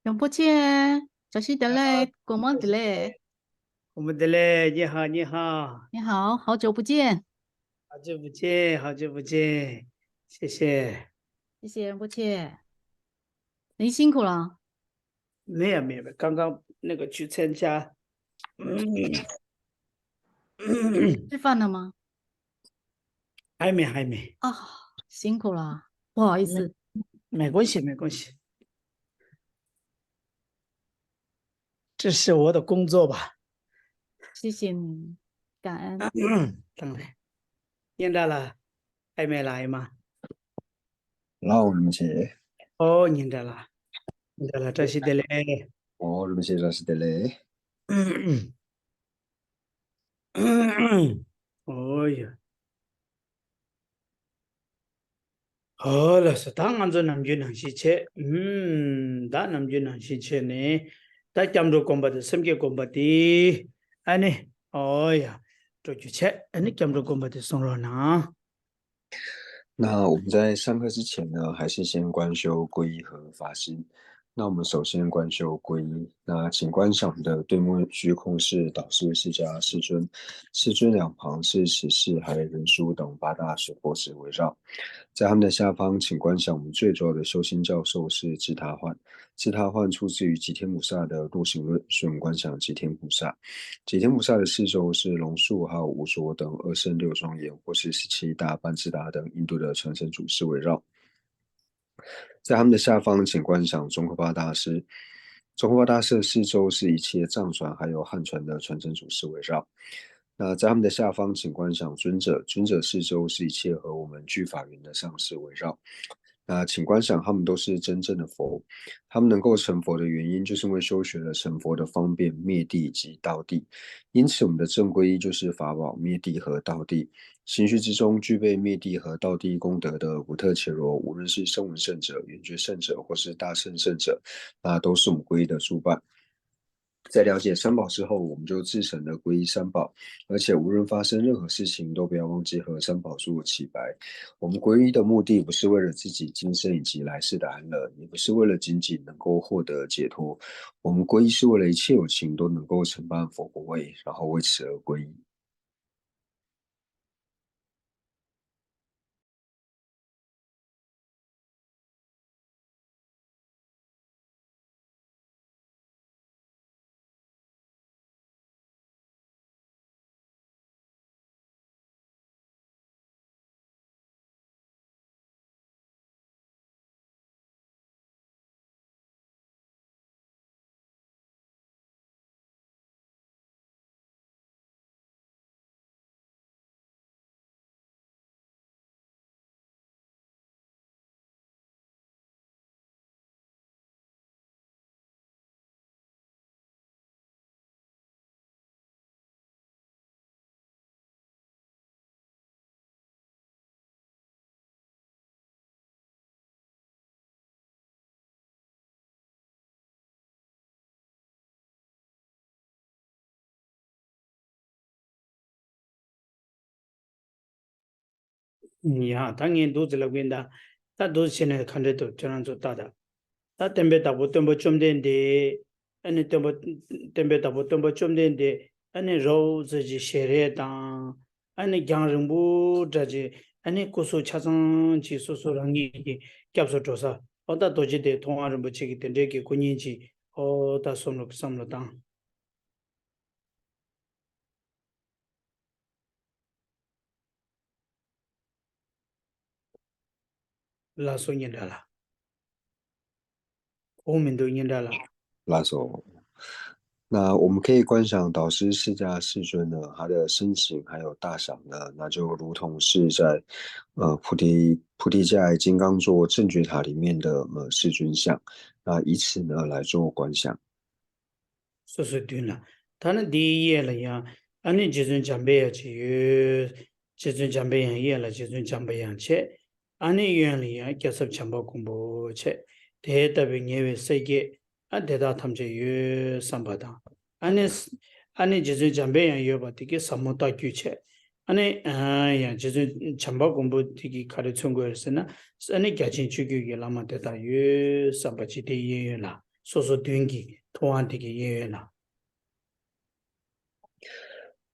永不见，早些的嘞，过忙的嘞。我们的嘞，你好，你好，你好，好久不见，好久不见，好久不见，谢谢。谢谢永不见，您辛苦了，没有没有，刚刚那个去参加，吃饭了吗？还没，啊，辛苦了，不好意没思，没关系没关系，这是我的工作吧？谢谢你，感恩。当然，念到了，还没来吗？老人些，哦，念到了，念到了，这是的嘞。哦，人些那是的嘞。哦呀。好了，是当然做南军南西切，打南军南西切呢，打江州公巴的什么公巴的，哎呢，哦呀，做就切，哎呢江州公巴的送了呢，那我们在上课之前呢，还是先观修皈依和法师。那我们首先观修皈依。那请观想的对面虚空是导师释迦世尊，世尊两旁是持世还有人书等八大水波石围绕。在他们的下方，请观想我们最重要的修心教授是智他幻。智他幻出自于吉天菩萨的入行论，所以我们观想吉天菩萨。吉天菩萨的四周是龙树还有无着等二圣六庄严，或是17大班智达等印度的传承祖师围绕。在他们的下方，请观想宗喀巴大师。宗喀巴大师的四周是一切藏传还有汉传的传承祖师围绕。那在他们的下方，请观想尊者，尊者四周是一切和我们具法缘的上师围绕。那请观想，他们都是真正的佛，他们能够成佛的原因，就是因为修学了成佛的方便、灭地以及道地。因此，我们的正皈依就是法宝、灭地和道地。行须之中具备灭地和道地功德的古特伽罗，无论是声闻圣者、缘觉圣者，或是大乘圣者，那都是我们皈依的诸伴。在了解三宝之后，我们就自成了皈依三宝，而且无论发生任何事情，都不要忘记和三宝做祈白。我们皈依的目的不是为了自己今生以及来世的安乐，也不是为了仅仅能够获得解脱。我们皈依是为了一切有情都能够承办佛果位，然后为此而皈依。呀，当年都是那边的，他都是现在看得到，这样做大的，他特别大部分不中点的，哎呢特别大部分不中点的，哎呢肉自己写的当，哎呢洋人不这些，哎呢古时查上去说说让你的，夹说做啥，我到多几的同行人不去的这个过年去，哦，他送了当，拉送人的了，我们都认得了。拉手。那我们可以观想导师释迦世尊呢，他的身形还有大小呢，那就如同是在菩提迦金刚座正觉塔里面的世尊像，那以此呢来做观想。说是对了，他那第一页了呀，俺那几尊长辈呀，去几尊长辈样页了，几尊长辈样切，俺那院里呀，给什强暴公布切，这特别因为世界，俺得到他们这有三八档，俺那几尊长辈样有吧，这个什么大举切， 아니 아야 지금 참바 공부 되기 가르쳐 거였으나 아니 같이 주기게 라마 되다 유 삼바치 대예나 소소 된기 통한 되게 예나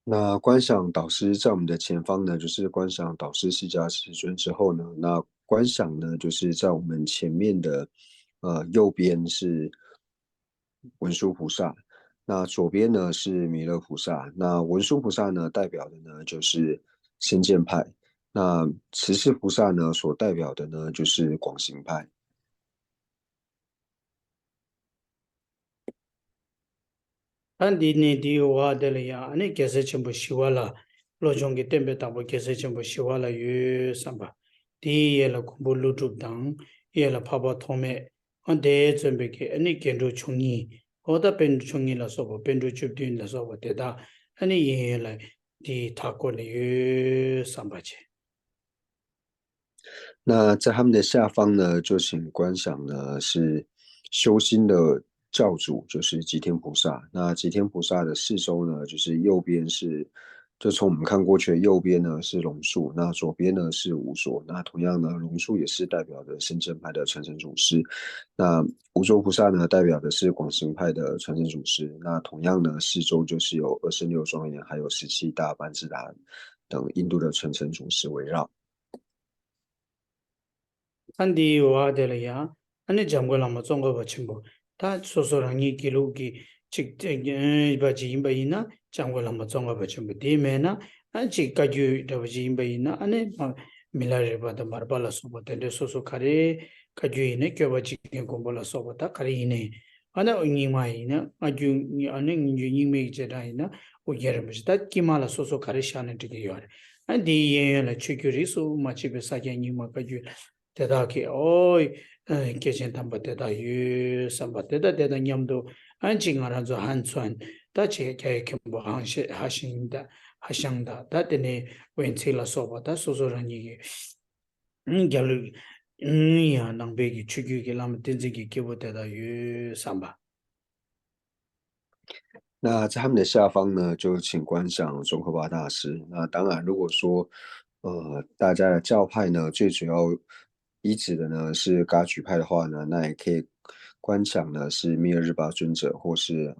那观想导师在我们的前方呢，就是观想导师释迦世尊之后呢，那观想呢，就是在我们前面的右边是文殊菩萨，那左边呢是弥勒菩萨。那文殊菩萨呢，代表的呢就是仙剑派；那持世菩萨呢，所代表的呢就是广行派。 안디니 디와델이야 아니 게세 첨부 시와라 로종게 템베 타보 게세 첨부 시와라 유 삼바 디엘라 kumbu 당 예라 파바 토메 안데 쩨베게 아니 겐도 총이 오다 벤 총이라 소보 벤도 줍딘라 소보 데다 아니 예라 디 타코네 유 삼바체 那在他们的下方呢，就请观想呢是修心的教主，就是吉天菩萨。那吉天菩萨的四周呢，就是右边是，就从我们看过去的右边呢是龙树，那左边呢是无所。那同样呢，龙树也是代表的深圳派的传承祖师，那无所菩萨呢代表的是广行派的传承祖师。那同样呢，四周就是有26庄严，还有17大班智达等印度的传承祖师围绕。 안디 와델이야 아니 잠고라마 zongo 버침보 다 소소랑이 기루기 직제 바지 임바이나 잠고라마 zongo 버침보 디메나 아직 가주 더지 임바이나 아니 밀라르 바다 마르발라 소보데 소소 카레 가주이네 껴바지 공볼라 소보다 카레이네 아나 잉이마이나 아주 아니 잉이메 제다이나 오예르미다 키말라 소소 카레 샤네 디기요 안디 예라 추규리소 마치베 사게니마 가주 대다기 어이 계신 담바 대다 유 삼바 대다 냠도 안징하라서 한촌 다치 개kem 하신다 하샹다 다데네 웬치라 소바다 소소라니 결 야 낭베기 추규기 람 딘지기 기보대다 유 삼바 那在他们的下方呢，就请观想宗喀巴大师。那当然，如果说，大家的教派呢，最主要依止的呢是噶举派的话呢，那也可以观想呢是密勒日巴尊者，或是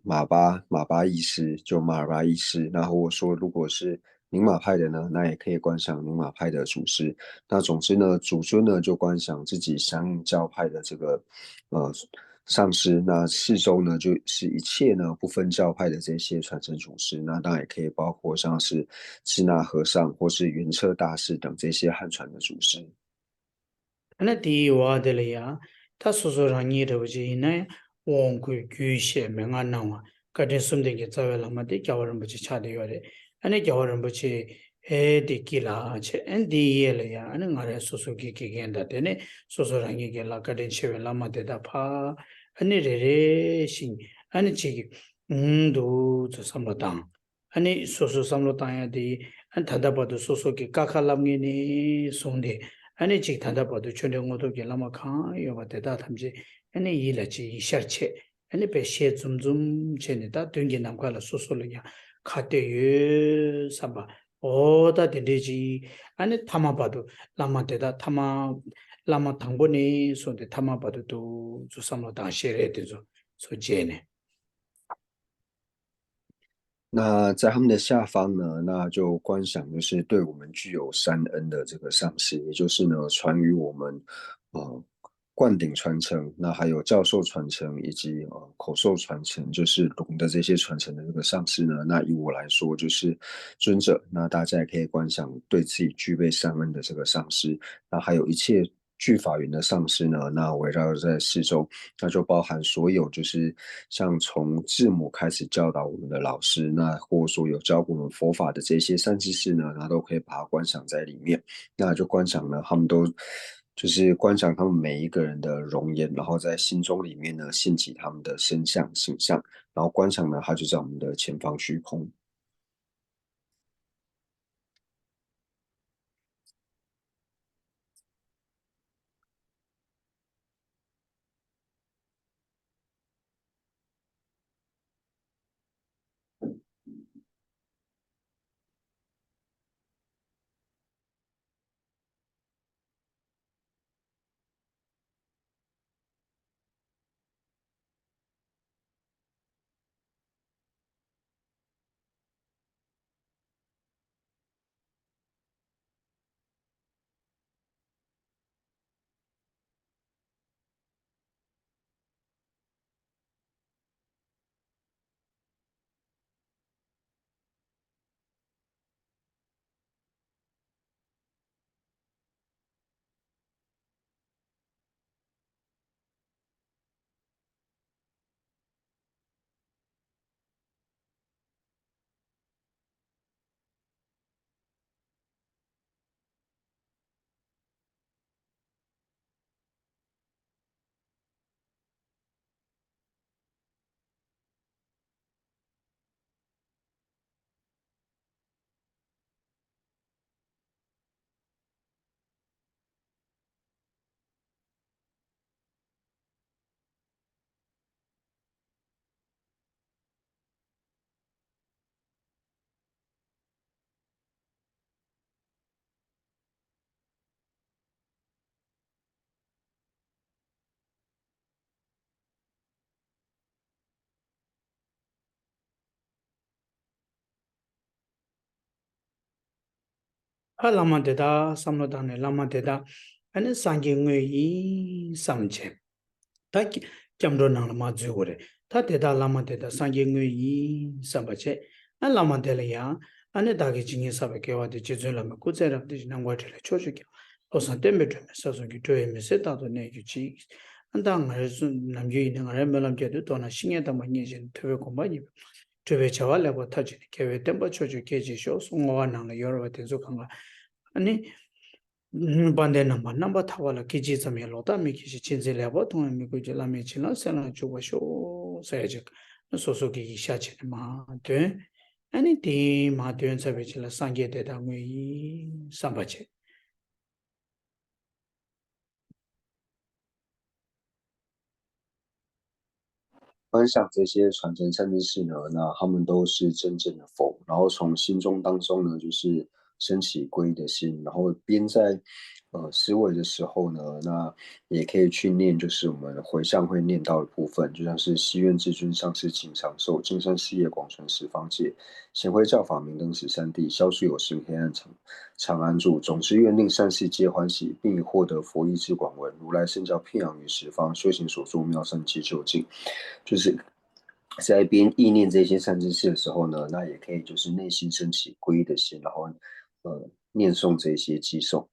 马巴义师，就马尔巴义师。那或者说，如果是宁玛派的呢，那也可以观想宁玛派的祖师。那总之呢，祖尊呢就观想自己相应教派的这个上师。那四周呢就是一切呢不分教派的这些传承祖师。那当然也可以包括像是支那和尚或是圆彻大师等这些汉传的祖师。 안디 와델이야 다 소소랑이 더지네 원구 규시에 명안나와 가든 숨되게 자웰라마데 겨울은부지 차대요래 아니 겨울은부지 에디키라 체 엔디엘이야 아니 가래 소소기 기겐다 되네 소소랑이 게라 가든 쉐웰라마데다 파 아니 레레신 아니 지기 도 저삼로당 아니 소소 삼로당야디 안 다다바도 소소기 까칼람기니 손데 아니 직 단답어도 촌령어도 길라마 칸 요바 대다 탐지 아니 일라지 셔체 아니 베시에 좀좀 제네다 된게 남과라 소소르냐 카테유 삼바 오다 데데지 아니 타마바도 라마 대다 타마 라마 당보니 손데 타마바도 또 주삼로 다시레 되죠 소제네 那在他们的下方呢，那就观想就是对我们具有三恩的这个上师，也就是呢传于我们，灌顶传承，那还有教授传承以及口授传承，就是龙的这些传承的这个上师呢，那以我来说就是尊者。那大家也可以观想对自己具备三恩的这个上师，那还有一切具法缘的上师呢，那围绕在四周，那就包含所有就是像从字母开始教导我们的老师，那或者说有教过我们佛法的这些善知识呢，那都可以把它观想在里面。那就观想呢，他们都就是观想他们每一个人的容颜，然后在心中里面呢现起他们的身相形象，然后观想呢，它就在我们的前方虚空。lama deda samlodane lama deda ane sangi ngui samche ta kyamro nang ma zure ta deda lama deda sangi ngui sambache lama dela ya ane dagi jingi sabe kewa de jezu lama kuzera de nangwa tele chochu kya osan tembe teme saso ki toye me se tato ne yu chi anda ngare su namgyu ine ngare melam kya du tona shingya tama nye jen tewe komba nyi tewe chawa lebo tachi ne kewe temba chochu keji sho sungwa nang la yorwa tenzo kanga 아니 반대 넘버 타와라 기지 점에 로다 미기시 진실해버 통해 미고 이제 라미 지나 세나 주고쇼 세제 소소기 샤치네 마돼 아니 디 마된 사베질라 상계되다 뭐 삼바체 观想这些传承善知识呢，那他们都是真正的佛，然后从心中当中呢，就是升起皈依的心，然后边在思维的时候呢，那也可以去念，就是我们回向会念到的部分，就像是希愿至尊上师请长寿，金山事业广传十方界，显辉教法明灯十三地，消除有形黑暗常安住，总之愿令善事皆欢喜，并以获得佛意之广闻，如来圣教遍扬于十方，修行所住妙善皆究竟。就是在边意念这些善知识的时候呢，那也可以就是内心升起皈依的心，然后念诵这些偈颂。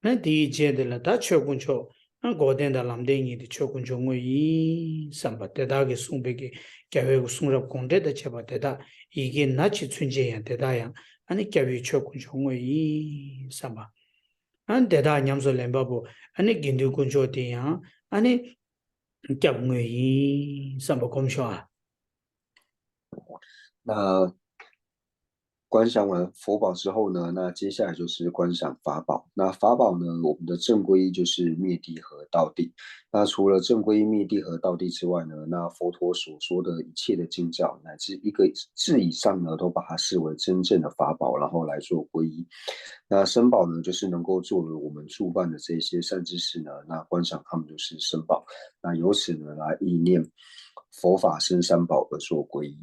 那第一节的了，他确kun cho，那高点的蓝点你的确kun cho我一三八得大个送别个，假如送入公的的切巴得大，一个拿起春节样得大样，那你假如确kun cho我一三八，俺得大娘说两百不，俺你印度kun cho的样，俺你假我一三八公cho啊。那观想完佛宝之后呢，那接下来就是观想法宝。那法宝呢，我们的正皈依就是灭地和道地。那除了正皈依灭地和道地之外呢，那佛陀所说的一切的经教，乃至一个字以上呢，都把它视为真正的法宝，然后来做皈依。那身宝呢，就是能够作为我们助伴的这些善知识呢，那观想他们就是身宝。那由此呢，来意念佛法僧三宝而做皈依。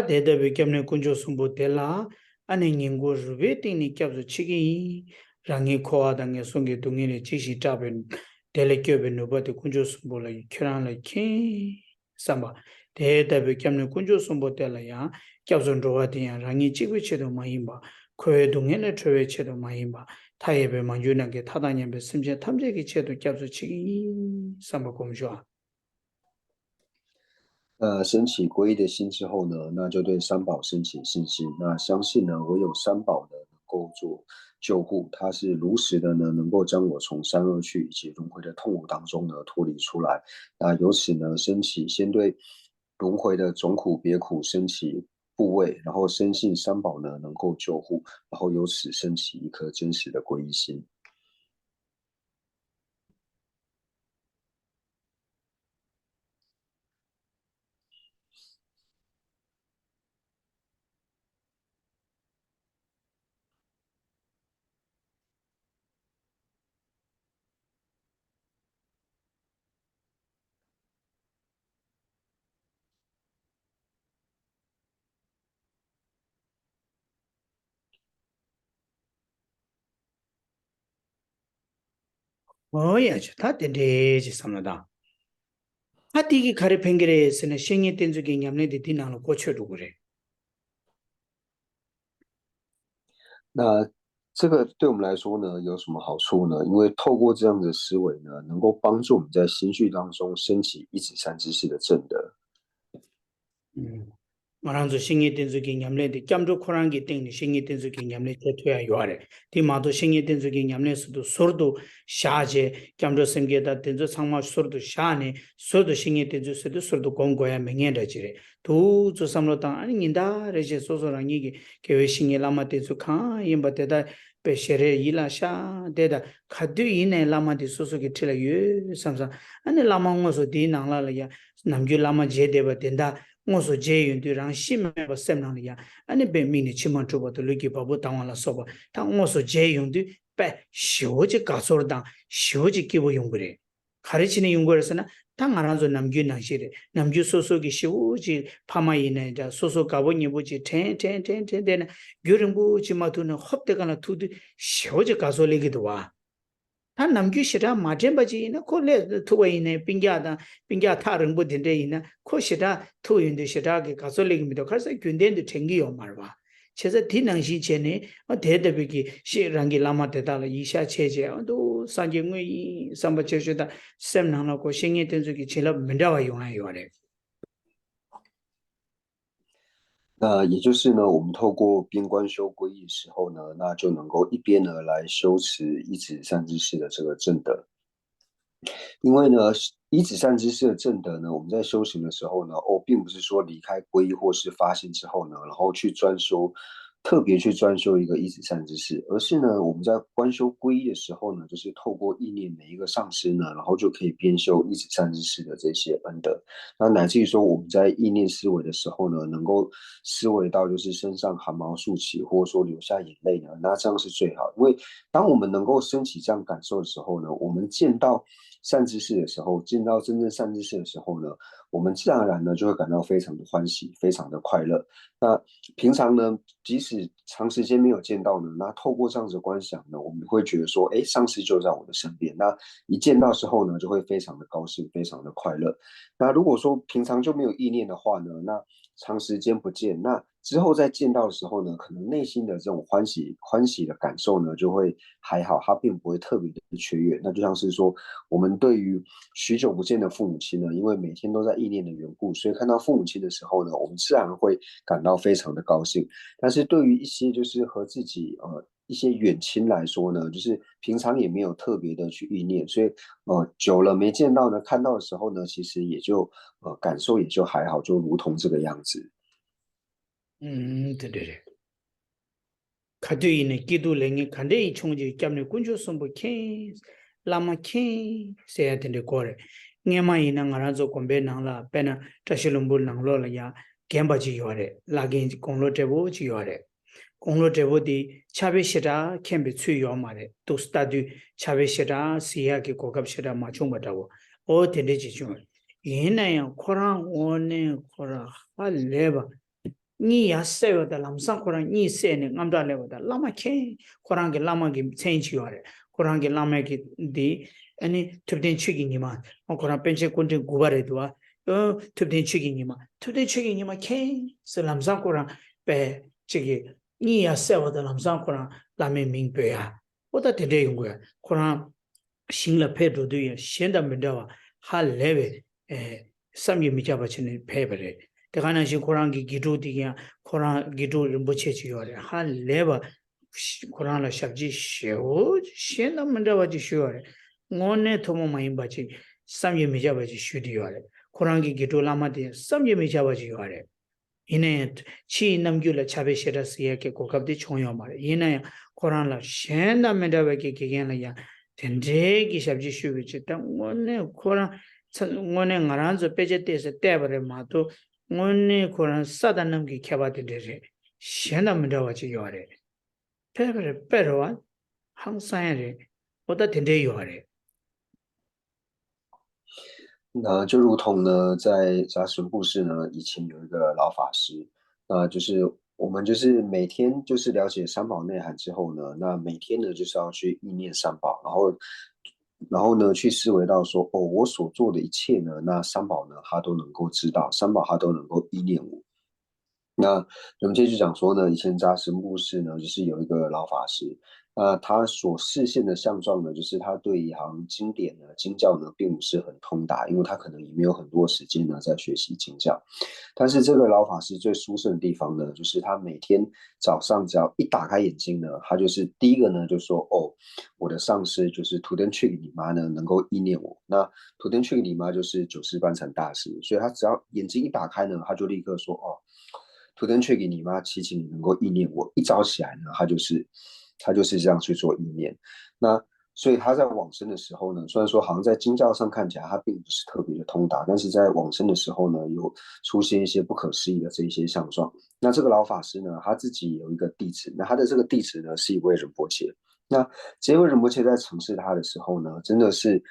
대답이 겸내 군조 숨보텔라 아니 닝고 루베팅니 캡서 치기 랑이 코아당에 송게 동인의 지시 잡은 델레교베 노바데 군조 숨보라 큐란라 키 삼바 대답이 겸내 군조 숨보텔라야 캡서 로바티야 랑이 지구체도 마이바 코에 동인의 트웨체도 마이바 타예베 만주나게 타다냐베 심제 탐제기 체도 캡서 치기 삼바 공주아 升起皈依的心之后呢，那就对三宝升起信心。那相信呢，唯有三宝呢能够做救护，它是如实的呢，能够将我从三恶趣以及轮回的痛苦当中呢脱离出来。那由此呢，升起先对轮回的总苦别苦升起部位，然后深信三宝呢能够救护，然后由此升起一颗真实的皈依心。뭐야지 다 된대지 삼나다 하디기 가리 팽게레스는 생이 땐주기 냠네디 디나로 고쳐도 그래 那这个对我们来说呢，有什么好处呢？因为透过这样的思维呢，能够帮助我们在心绪当中升起一指三知识的正德。말한서 생이 땐주기 냠네디 깜도 코랑기 땡니 생이 땐주기 냠네 제토야 요아래 디마도 생이 땐주기 냠네스도 소르도 샤제 깜도 sem게다 땐주 상마 소르도 샤네 소르도 생이 땐주스도 소르도 공고야 맹해다지래 도저 삼로당 아니 닌다 레제 소소랑 이게 개회 생이 라마 땐주 카 임바테다 베셰레 일라샤 데다 카드 이네 라마디 소소기 틀려 유 삼사 아니 라마고서 디낭라야 남규 라마 제데바 된다 ngōso jēyun tū rāng shī mē bā sēm nāng yā āni bē mī nī chī mā chū bā tū lū kī bā bū tāng wā lā sō bā tā ngōso jēyun tū bē shio jī kā sō rā tāng shio jī kī bō yung bē 가르치는 연구에서는 당 알아서 남규 낭시래 남규 소속이 시우지 파마이네 자 소속 가보니 보지 텐텐텐텐 교령부지 마두는 헛대가나 두드 시오지 가솔리기도 와. 다 남규시라 마젠바지나 콜레 투웨이네 빙갸 타른 보딘데이나 코시라 투윈데시라게 가솔리기미도 가서 균덴도 챙기요 말봐. 제가 디낭시 전에 대대비기 시랑기 라마 대달라 이샤 체제 또 산경의 삼바체슈다 셈나나고 신이 된적이 제일 민다와 용하요래.那也就是呢，我们透过边观修皈依的时候呢，那就能够一边呢来修持一指善知识的这个正德。因为呢，一指善知识的正德呢，我们在修行的时候呢，并不是说离开皈依或是发心之后呢，然后去专修，特别去专修一个一指善知识，而是呢，我们在观修皈依的时候呢，就是透过意念每一个上师呢，然后就可以边修一指善知识的这些恩德，那乃至于说我们在意念思维的时候呢，能够思维到就是身上汗毛竖起，或者说流下眼泪呢，那这样是最好，因为当我们能够升起这样感受的时候呢，我们见到善知识的时候，见到真正善知识的时候呢，我们自然而然呢就会感到非常的欢喜，非常的快乐。那平常呢，即使长时间没有见到呢，那透过这样子的观想呢，我们会觉得说，哎，上师就在我的身边。那一见到时候呢，就会非常的高兴，非常的快乐。那如果说平常就没有意念的话呢，那长时间不见，那之后再见到的时候呢，可能内心的这种欢喜的感受呢，就会还好，它并不会特别的雀跃。那就像是说，我们对于许久不见的父母亲呢，因为每天都在意念的缘故，所以看到父母亲的时候呢，我们自然会感到非常的高兴。但是对于一些就是和自己一些远亲来说呢，就是平常也没有特别的去意念，所以久了没见到呢，看到的时候呢，其实也就感受也就还好，就如同这个样子。对。카드이네 기도랭이 간데이 총지 깜네 군조 sombo 켄 lama ken se atende kore ngema ina ngarazo kombe nangla pena tashilumbul nanglo la ya gemba ji yore lagin konglo tebo ji yore konglo tebo di chabe shira kembe chui yo mare to stadu chabe shira siya ki kokap shira ma chung batawo o tende ji chung yina ya korang one kora haleba ni ya seyo da lamsan korang ni se ne ngamda lewa da lama ken korang ke lama ki change yore Korangi lama ki di ani tupden chigi nima korang penche kunte gubare dua tupden chigi nima ken se lamsan korang pe chigi ni ya sewa da lamsan korang lame ming pe ya oda tende yungu ya korang shingla pe do ya shenda mendawa ha lewe samye mijaba chene pe bare dekana shi korangi gitu diya korang gitu rinpoche chi yore ha lewa Kurang la shabji sheo, shen da manda baji sheo re. Ngone tomo mayin baji, samye meja baji sheo di yore. Kurang ki gitu lama di, samye meja baji yore. Ine chi namgyu la chabe shera siya ke kokab di chong yo mare. Ine kurang la shen da manda baji kigen la ya, tende ki shabji sheo bichi. Ta ngone kurang, ngone ngaranzo peche te se tebare ma to, ngone kurang sada namgi kyaba di re. Shen da manda baji yore. 페르와 항상에 보다 된대요래. 那就如同呢，在扎什布市呢，以前有一个老法师，就是我们就是每天就是了解三宝内涵之后呢，那每天呢就是要去意念三宝，然后呢去思维到说，我所做的一切呢，那三宝呢他都能够知道，三宝他都能够意念我。那我们接着讲说呢，以前扎什布市呢，就是有一个老法师，他所视线的相状呢，就是他对一行经典呢、经教呢，并不是很通达，因为他可能也没有很多时间呢在学习经教。但是这个老法师最殊胜的地方呢，就是他每天早上只要一打开眼睛呢，他就是第一个呢就说，我的上师就是图登去你妈呢，能够意念我。那图登去你妈就是九世班禅大师，所以他只要眼睛一打开呢，他就立刻说，图登却给你妈，祈请你能够意念我。一早起来呢，他就是这样去做意念。那所以他在往生的时候呢，虽然说好像在经教上看起来他并不是特别的通达，但是在往生的时候呢，有出现一些不可思议的这一些相状。那这个老法师呢，他自己有一个弟子，那他的这个弟子呢是一位仁波切。那这位仁波切在承事他的时候呢，真的是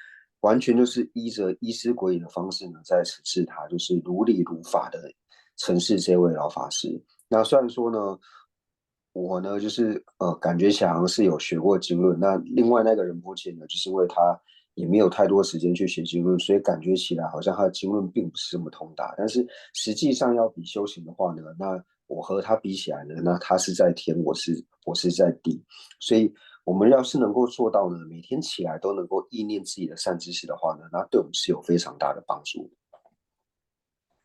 完全就是依着依师归隐的方式呢，在审视他，就是如理如法的审视这位老法师。那虽然说呢，我呢就是感觉起来好像是有学过经论，那另外那个仁波切呢，就是因为他也没有太多时间去写经论，所以感觉起来好像他的经论并不是这么通达。但是实际上要比修行的话呢，那我和他比起来呢，那他是在天，我是在地，所以我们要是能够做到呢，每天起来都能够意念自己的善知识的话呢，那对我们是有非常大的帮助的。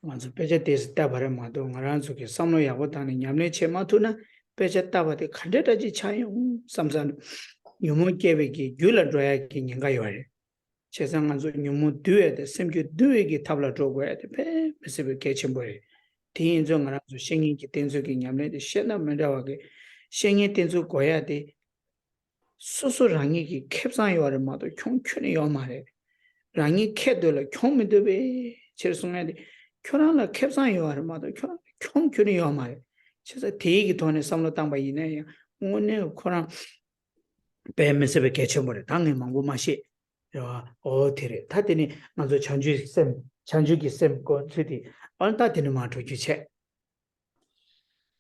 맞아. 배제 데스 따바레 마도 ngaransuke samlo yabotani nyamne chematuna 배제 따바데 칸데다지 차요 삼산 유모 깨베기 귤라 드라야기 냥가 요래 세상한서 유모 두에데 샘규 두에기 탑라 dro고야데 베 메세베 개침보래 디인정 ngaran수 생인기 땡수기 냠네데 셴나 맨다와게 생인 땡수 고야데 수수랑이기 캡상 요래 마도 총춘이 요 말에 랑이 캐돌라 총미드베 제송야데 교란을 캡상 요하를 마도 교란 총균이 요 말에 그래서 대기 돈에 삼로 땅바 이내야 오늘 코란 배면서 개쳐버려 당에 망고 맛이 어디래 다더니 나도 전주기 쌤거 주디 얼다 되는 마도 주체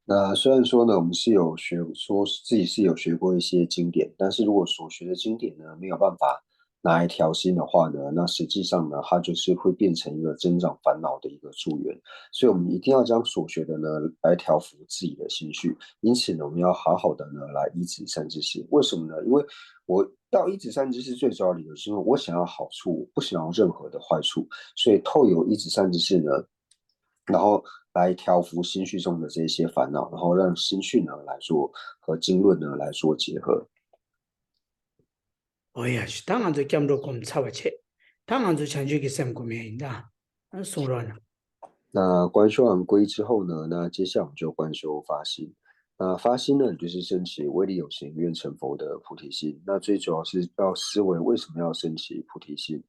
那虽然说呢，我们是有学说自己是有学过一些经典，但是如果所学的经典呢没有办法拿来调心的话呢，那实际上呢，它就是会变成一个增长烦恼的一个助缘。所以，我们一定要将所学的呢来调服自己的心绪。因此呢，我们要好好的呢来依止善知识。为什么呢？因为我要依止善知识最主要的理由是因为我想要好处，不想要任何的坏处。所以，透由依止善知识呢，然后来调服心绪中的这些烦恼，然后让心绪呢来做和经论呢来做结合。 어야 당한도 겸도 곰 차와체 당한도 전주기 쌤 고민이다 송로나 那观修完皈依之后呢，那接下来我们就观修发心。那发心呢，就是升起威力有形、愿成佛的菩提心。那最主要是要思维为什么要升起菩提心。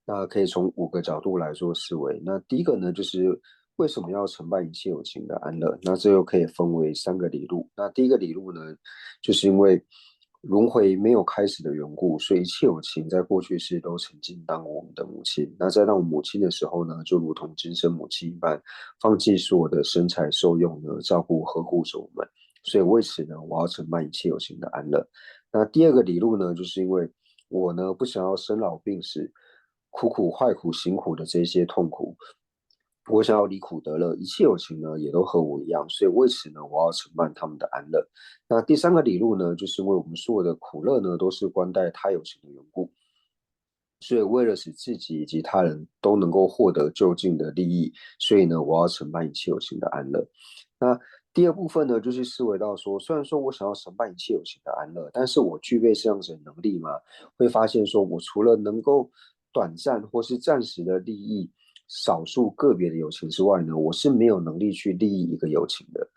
那可以从5个角度来做思维。那第一个呢，就是为什么要承办一切有情的安乐？那这又可以分为3个理路。那第一个理路呢，就是因为轮回没有开始的缘故，所以一切有情在过去世都曾经当我们的母亲。那在当我们母亲的时候呢，就如同今生母亲一般，放弃所有的身材受用呢，照顾呵护着我们。所以为此呢，我要承办一切有情的安乐。那第二个理路呢，就是因为我呢不想要生老病死、苦苦坏苦行苦的这些痛苦，我想要离苦得乐，一切有情呢也都和我一样，所以为此呢，我要承办他们的安乐。那第3个理路呢，就是因为我们所有的苦乐呢都是关待他有情的缘故，所以为了使自己以及他人都能够获得就近的利益，所以呢，我要承办一切有情的安乐。那第二部分呢，就是思维到说，虽然说我想要承办一切有情的安乐，但是我具备这样子的能力吗？会发现说，我除了能够短暂或是暂时的利益少数个别的友情之外呢，我是没有能力去利益一个友情的，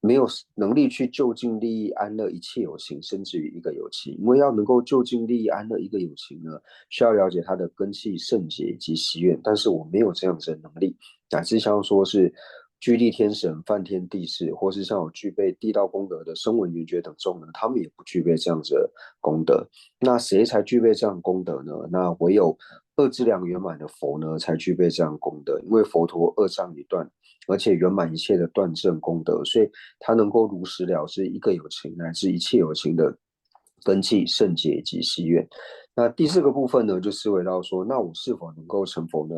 没有能力去就近利益安乐一切友情，甚至于一个友情。因为要能够就近利益安乐一个友情呢，需要了解他的根器、圣洁及习愿，但是我没有这样子的能力，乃至像说是居地天神、梵天地士，或是像有具备地道功德的声闻缘觉等众呢，他们也不具备这样子的功德。那谁才具备这样的功德呢？那唯有二资粮圆满的佛呢，才具备这样的功德。因为佛陀二障已断，而且圆满一切的断证功德，所以他能够如实了知一个有情乃至一切有情的根器、圣洁以及誓愿。那第4个部分呢，就思维到说，那我是否能够成佛呢？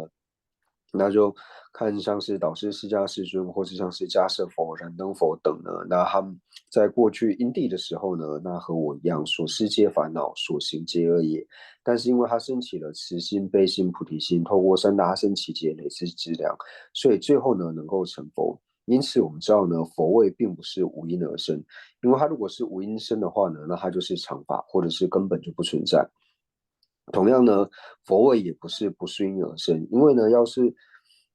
那就看像是导师释迦世尊，或是像是迦叶佛、燃灯佛等呢，那他们在过去因地的时候呢，那和我一样，所思皆烦恼，所行皆恶业。但是因为他升起了慈心、悲心、菩提心，透过3大阿僧祇劫累世之粮，所以最后呢能够成佛。因此我们知道呢，佛位并不是无因而生，因为他如果是无因生的话呢，那他就是常法，或者是根本就不存在。同样呢，佛位也不是不是因而生，因为呢，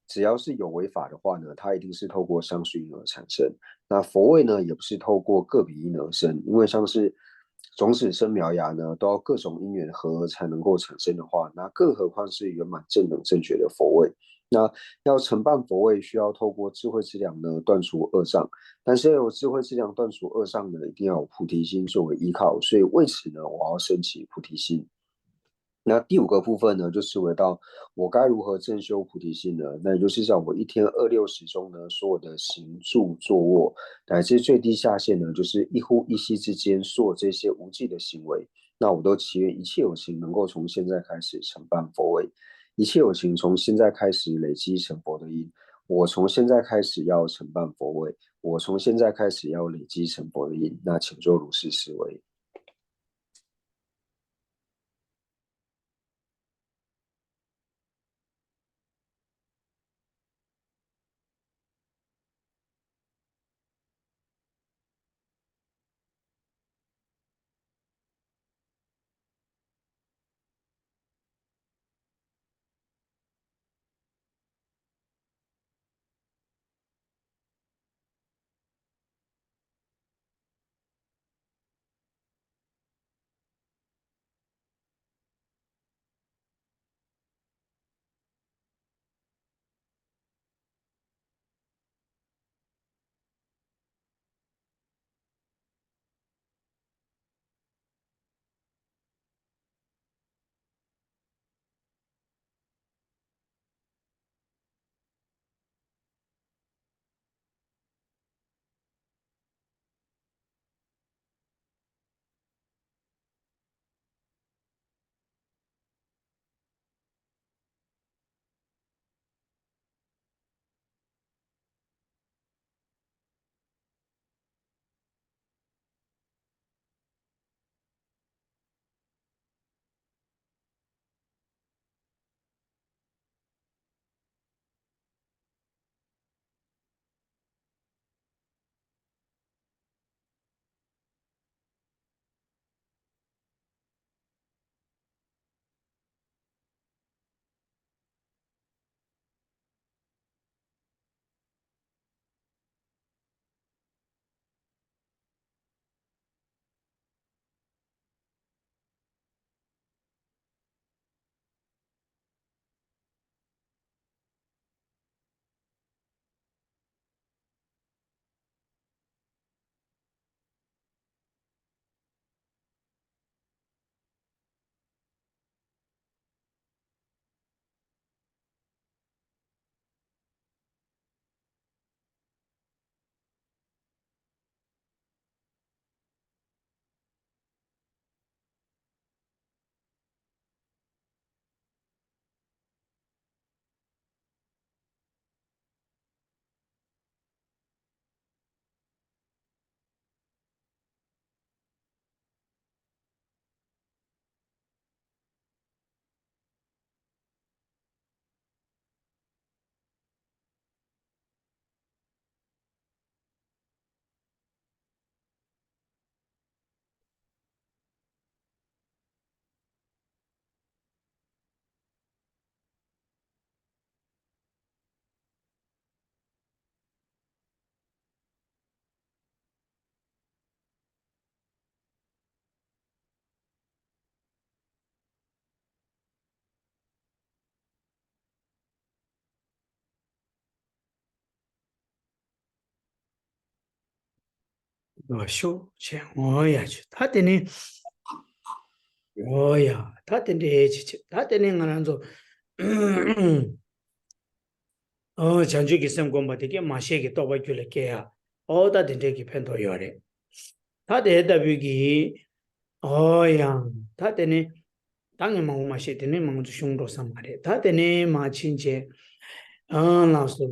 只要是有为法的话呢，它一定是透过相续因而产生。那佛位呢，也不是透过个别因而生，因为像是种子生苗芽呢，都要各种因缘合而才能够产生的话，那更何况是圆满正等正觉的佛位。那要承办佛位，需要透过智慧之粮呢断除恶障，但是要有智慧之粮断除恶障呢，一定要有菩提心作为依靠，所以为此呢，我要升起菩提心。那第5个部分呢，就是回到我该如何正修菩提心呢？那也就是讲，我一天260中呢，所有的行住坐卧，乃至最低下限呢，就是一呼一吸之间所有这些无记的行为，那我都祈愿一切有情能够从现在开始承办佛位，一切有情从现在开始累积成佛的因。我从现在开始要承办佛位，我从现在开始要累积成佛的因。那请做如是思维。修钱，我呀去，他等你，我呀，他等你去，他等你俺那做，chanchu ki sem gomba tiki ma she ki toba gyule ke ya oda dinte ki pento yore ta de da bi gi o yang ta de ne tang ma ma she de ne ma zu shung do sam mare ta de ne ma chin che la so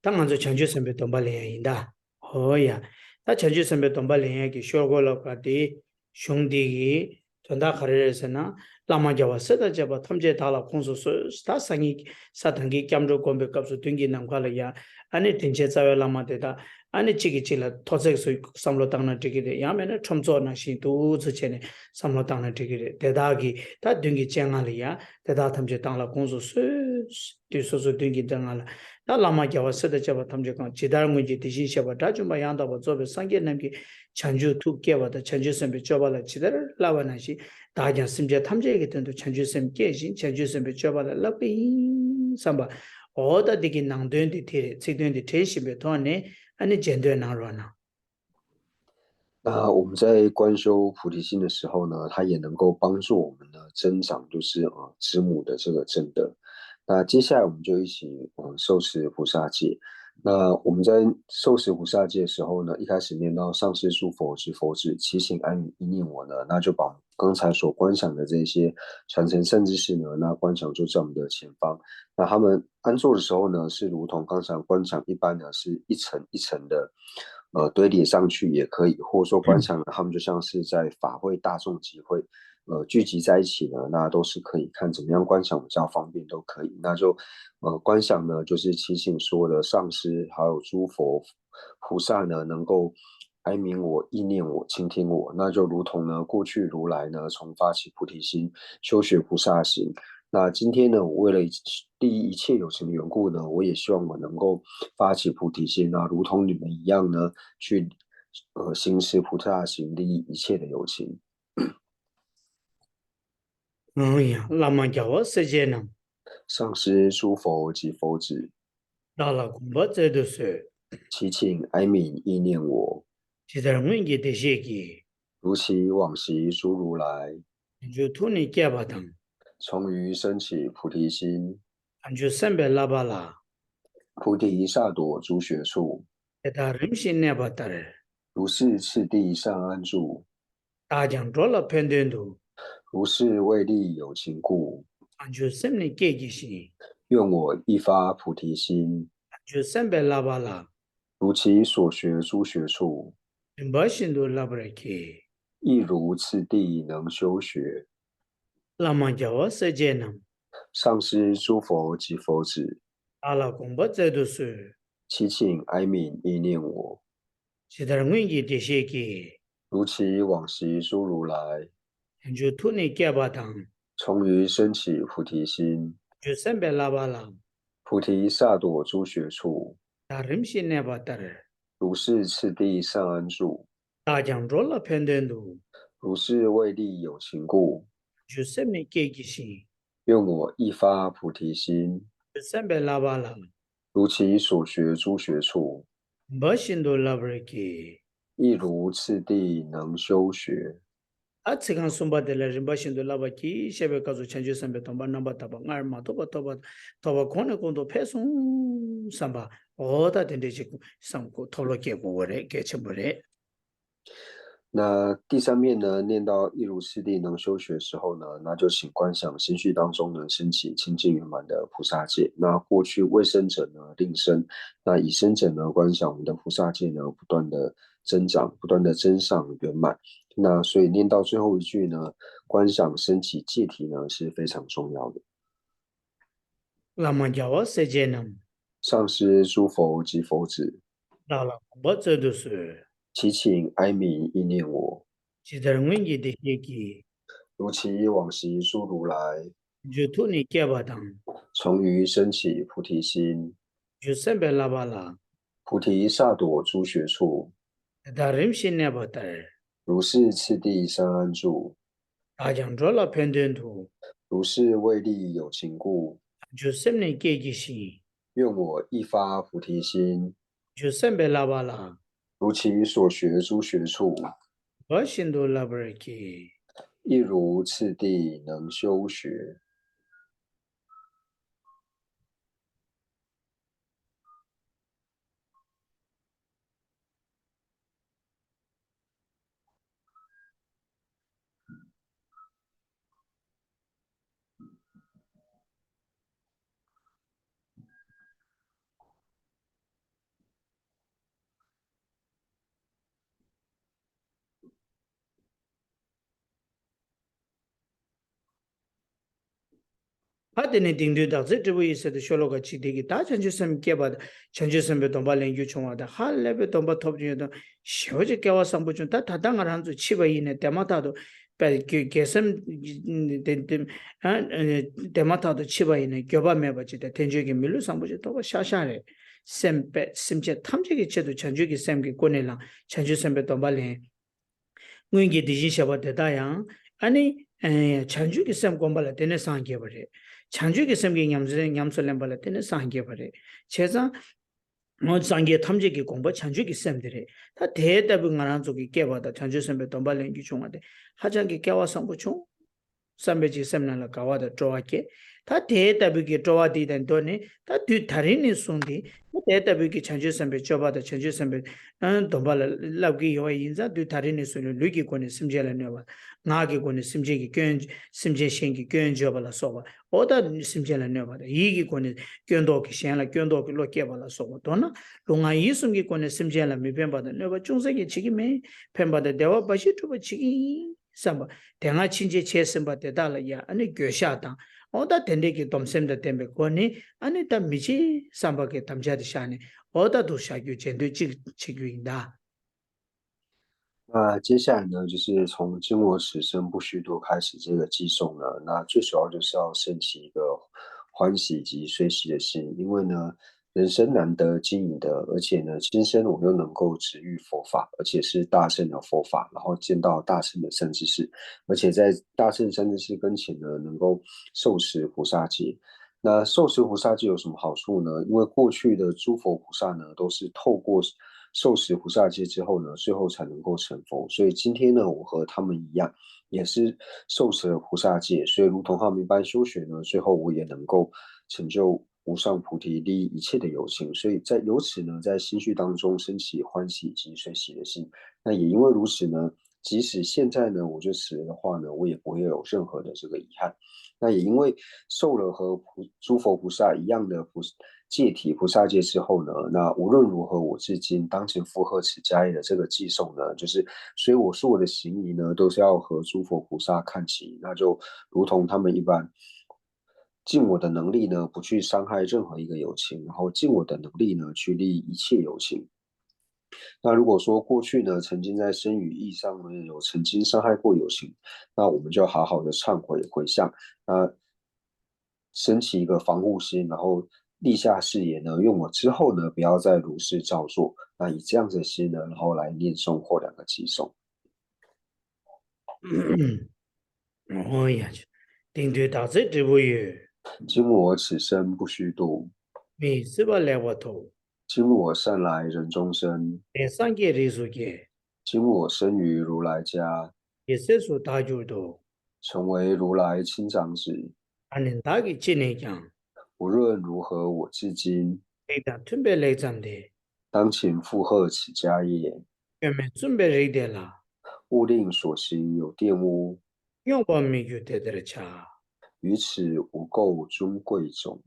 tang an zo chanchu sem be tomba le yin da o ya ta chanchu sem be tomba le yin ki shor go lo ka di shung di gi tanda khare se na lama jawa seda jaba thamje thala khonso so sta sangi satangi kyamro kombe kapsu tungi namkhala ya ane tinche tsawe lama teda ane chigi chila thosek so samlo tangna tikide ya mena chomzo na shi tu zu chene samlo tangna tikide teda gi ta tungi chengali ya teda thamje tangla khonso so tu so so tungi tangala ta lama jawa seda jaba thamje kan chidar ngunji tishin shaba ta chumba yanda ba zobe sangye namki chanju tu kyewa ta chanju sembe choba la chidar lawa na shi 다장 심지어 탐지에게 된도 천주섬 깨진 천주섬에 줘봐라 라비 삼바 어디 되게 낭된데 티레 지된데 텐심에 돈에 아니 젠데 나로나 那我们在观修菩提心的时候呢，它也能够帮助我们呢增长，就是知母的这个正德。那接下来我们就一起受持菩萨戒。那我们在受持菩萨戒的时候呢，一开始念到上师诸佛及佛子，祈请安于一念我呢，那就把刚才所观想的这些传承善知识呢，那观想就在我们的前方。那他们安坐的时候呢，是如同刚才观想一般呢，是一层一层的，堆叠上去也可以，或者说观想呢，他们就像是在法会大众集会，聚集在一起呢，那都是可以看怎么样观想比较方便都可以。那就观想呢，就是祈请所有的上师还有诸佛菩萨呢，能够哀悯我、意念我、倾听我，那就如同呢过去如来呢，从发起菩提心，修学菩萨行。那今天呢，我为了利益一切有情的缘故呢，我也希望我能够发起菩提心，那如同你们一样呢，去行持菩萨行，利益一切的有情。哎呀，那么叫我世界呢，上师诸佛及佛子，到了恐怖这都是，祈请哀悯意念我，其实我们也得写给，如其往昔诸如来，就托你给吧当，从于升起菩提心，俺就300拉巴拉，菩提萨埵诸学处，给他人心那巴达儿，如是次第上安住，大将着了判断度，如是为利有情故，俺就心里给心，愿我一发菩提心，俺就300拉巴拉，如其所学诸学处，人把心都拉不来给，亦如次第能修学。那么叫我世界呢，上师诸佛及佛子，到了恐怖这都是，祈请哀悯意念我，其实我们也得写给，如其往昔诸如来，俺就托你给吧当，从于升起菩提心，就300拉巴拉，菩提萨埵诸学处，他人心那巴达儿，如是次第上安住，大将着了判断度，如是为利有情故，就心里给心，愿我一发菩提心，就300拉巴拉，如其所学诸学处，把心都拉不来给。亦如次第能修学。啊，这个送巴的来人把心都拉不起，下边告诉全球300东巴南巴大巴俺嘛多巴可能工作配送3巴，我的点这些上过讨论结果我来给全部来。那第三面呢，念到一如次第能修学的时候呢，那就请观想心绪当中能升起清净圆满的菩萨戒。那过去未生者呢，令生；那已生者呢，观想我们的菩萨戒呢，不断的增长，不断的增上圆满。那所以念到最后一句呢，观想升起戒体呢，是非常重要的。那么叫我时间呢，上师诸佛及佛子，到了我这都是，祈请哀悯意念我，其实我也得写给，如其往昔诸如来，就托你给吧当，从于升起菩提心，就300拉巴拉，菩提萨埵诸学处，他人心那巴达儿，如是次第上安住，大将着了判断度，如是为利有情故，就心里给心，愿我一发菩提心，就300拉巴拉，如其所学诸学处，把心都拉不来给。亦如次第能修学。他的那顶头当时这位是的学了个七天，大全就什给吧的，全就什么东巴连就穷啊的，哈那边东巴 top 就的，小就给我上不去，他当然就700以内，他妈他都给什他妈他都700以内，给吧没吧，记得天就给米路上不去，他把下来，300他们这个制度全就给3给国内了，全就什么东巴连，我给的是小巴的大洋，安尼全就给3光巴了，等那上给不的。长久嘅生嘅냠술램발라 때는 상게 버려. 제가 상계 탐지기 공부 chanju기 셈들이 다 대답은 안 한쪽이 깨봐다 chanju 셈배 돈발랭기 중한데 하장기 깨와 상부총 sambeji semnala kawada troake ta te tabiki troadi den doni ta du tarini sundi te tabiki chanju sembe chobada chanju sembe nan dombala labgi yo yinza du tarini sundi lugi kone simjela newa ngagi kone simjegi kön simje shengi kön jobala soba oda simjela newa yigi kone kyondo ki shenla kyondo ki lo kebala soba dona lunga yisumgi kone simjela mi pembada newa chungsegi chigi me pembada dewa bashi tuba chigi samba tenga chinje che semba te dala ya ani gyosha tang oda tende ki tomsem da tembe koni ani ta michi samba ke tamja de shane oda do sha gyu chen do chi gyu inda 那接下来呢，就是从经我此生不虚度开始这个寄送呢，那最主要就是要升起一个欢喜及随喜的心，因为呢，人生难得经营的，而且呢，今生我又能够止遇佛法，而且是大乘的佛法，然后见到大乘的善知识，而且在大乘善知识跟前呢，能够受持菩萨戒。那受持菩萨戒有什么好处呢？因为过去的诸佛菩萨呢，都是透过受持菩萨戒之后呢，最后才能够成佛。所以今天呢，我和他们一样，也是受持了菩萨戒，所以如同他们一般修学呢，最后我也能够成就无上菩提，利益一切的有情。所以由此呢，在心绪当中升起欢喜及随喜的心。那也因为如此呢，即使现在呢，我就死了的话呢，我也不会有任何的这个遗憾。那也因为受了和诸佛菩萨一样的戒体菩萨戒之后呢，那无论如何，我至今当前负荷此家业的这个寄送呢，就是所以我说我的行仪呢，都是要和诸佛菩萨看齐，那就如同他们一般，尽我的能力呢，不去伤害任何一个有情，然后尽我的能力呢，去利益一切有情。那如果说过去呢，曾经在身语意上呢，有曾经伤害过友情，那我们就好好的忏悔回向，那升起一个防护心，然后立下誓言呢，用我之后呢，不要再如是照做。那以这样子的心呢，然后来念诵或两个寄诵。哦呀，顶对大这这不有，今我此生不虚度，没是吧？来我头，今我善来人中生，来三界人数界，今我生于如来家，也是说大就多，成为如来亲长子。俺能大个今年讲，无论如何，我至今来的准备来咱的，当勤负荷此家业，原本准备来的啦，勿令所行有玷污，要不没就得了cha。于此无垢尊贵种。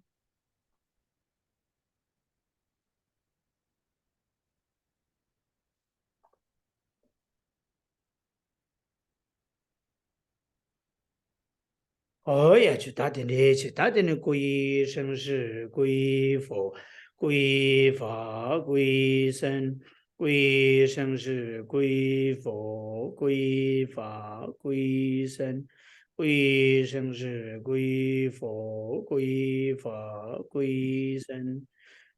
哦呀，去打点的，去打点的归生是归佛，归法归僧，归生是归佛，归法归僧，归生是归佛，归法归僧。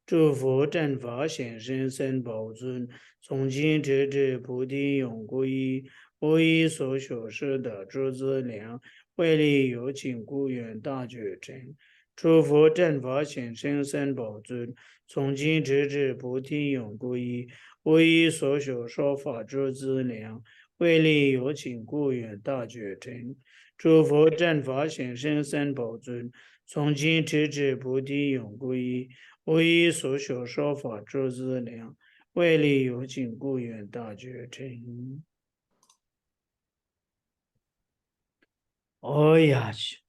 诸佛正法显身僧宝尊，从今直至菩提永皈依，我以所修施的诸资粮。为利有情故愿大觉成，诸佛正法显身僧宝尊，从今直至菩提永皈依，我以所修说法诸资粮，为利有情故愿大觉成，诸佛正法显身僧宝尊，从今直至菩提永皈依，我以所修说法诸资粮，为利有情故愿大觉成。哦呀去，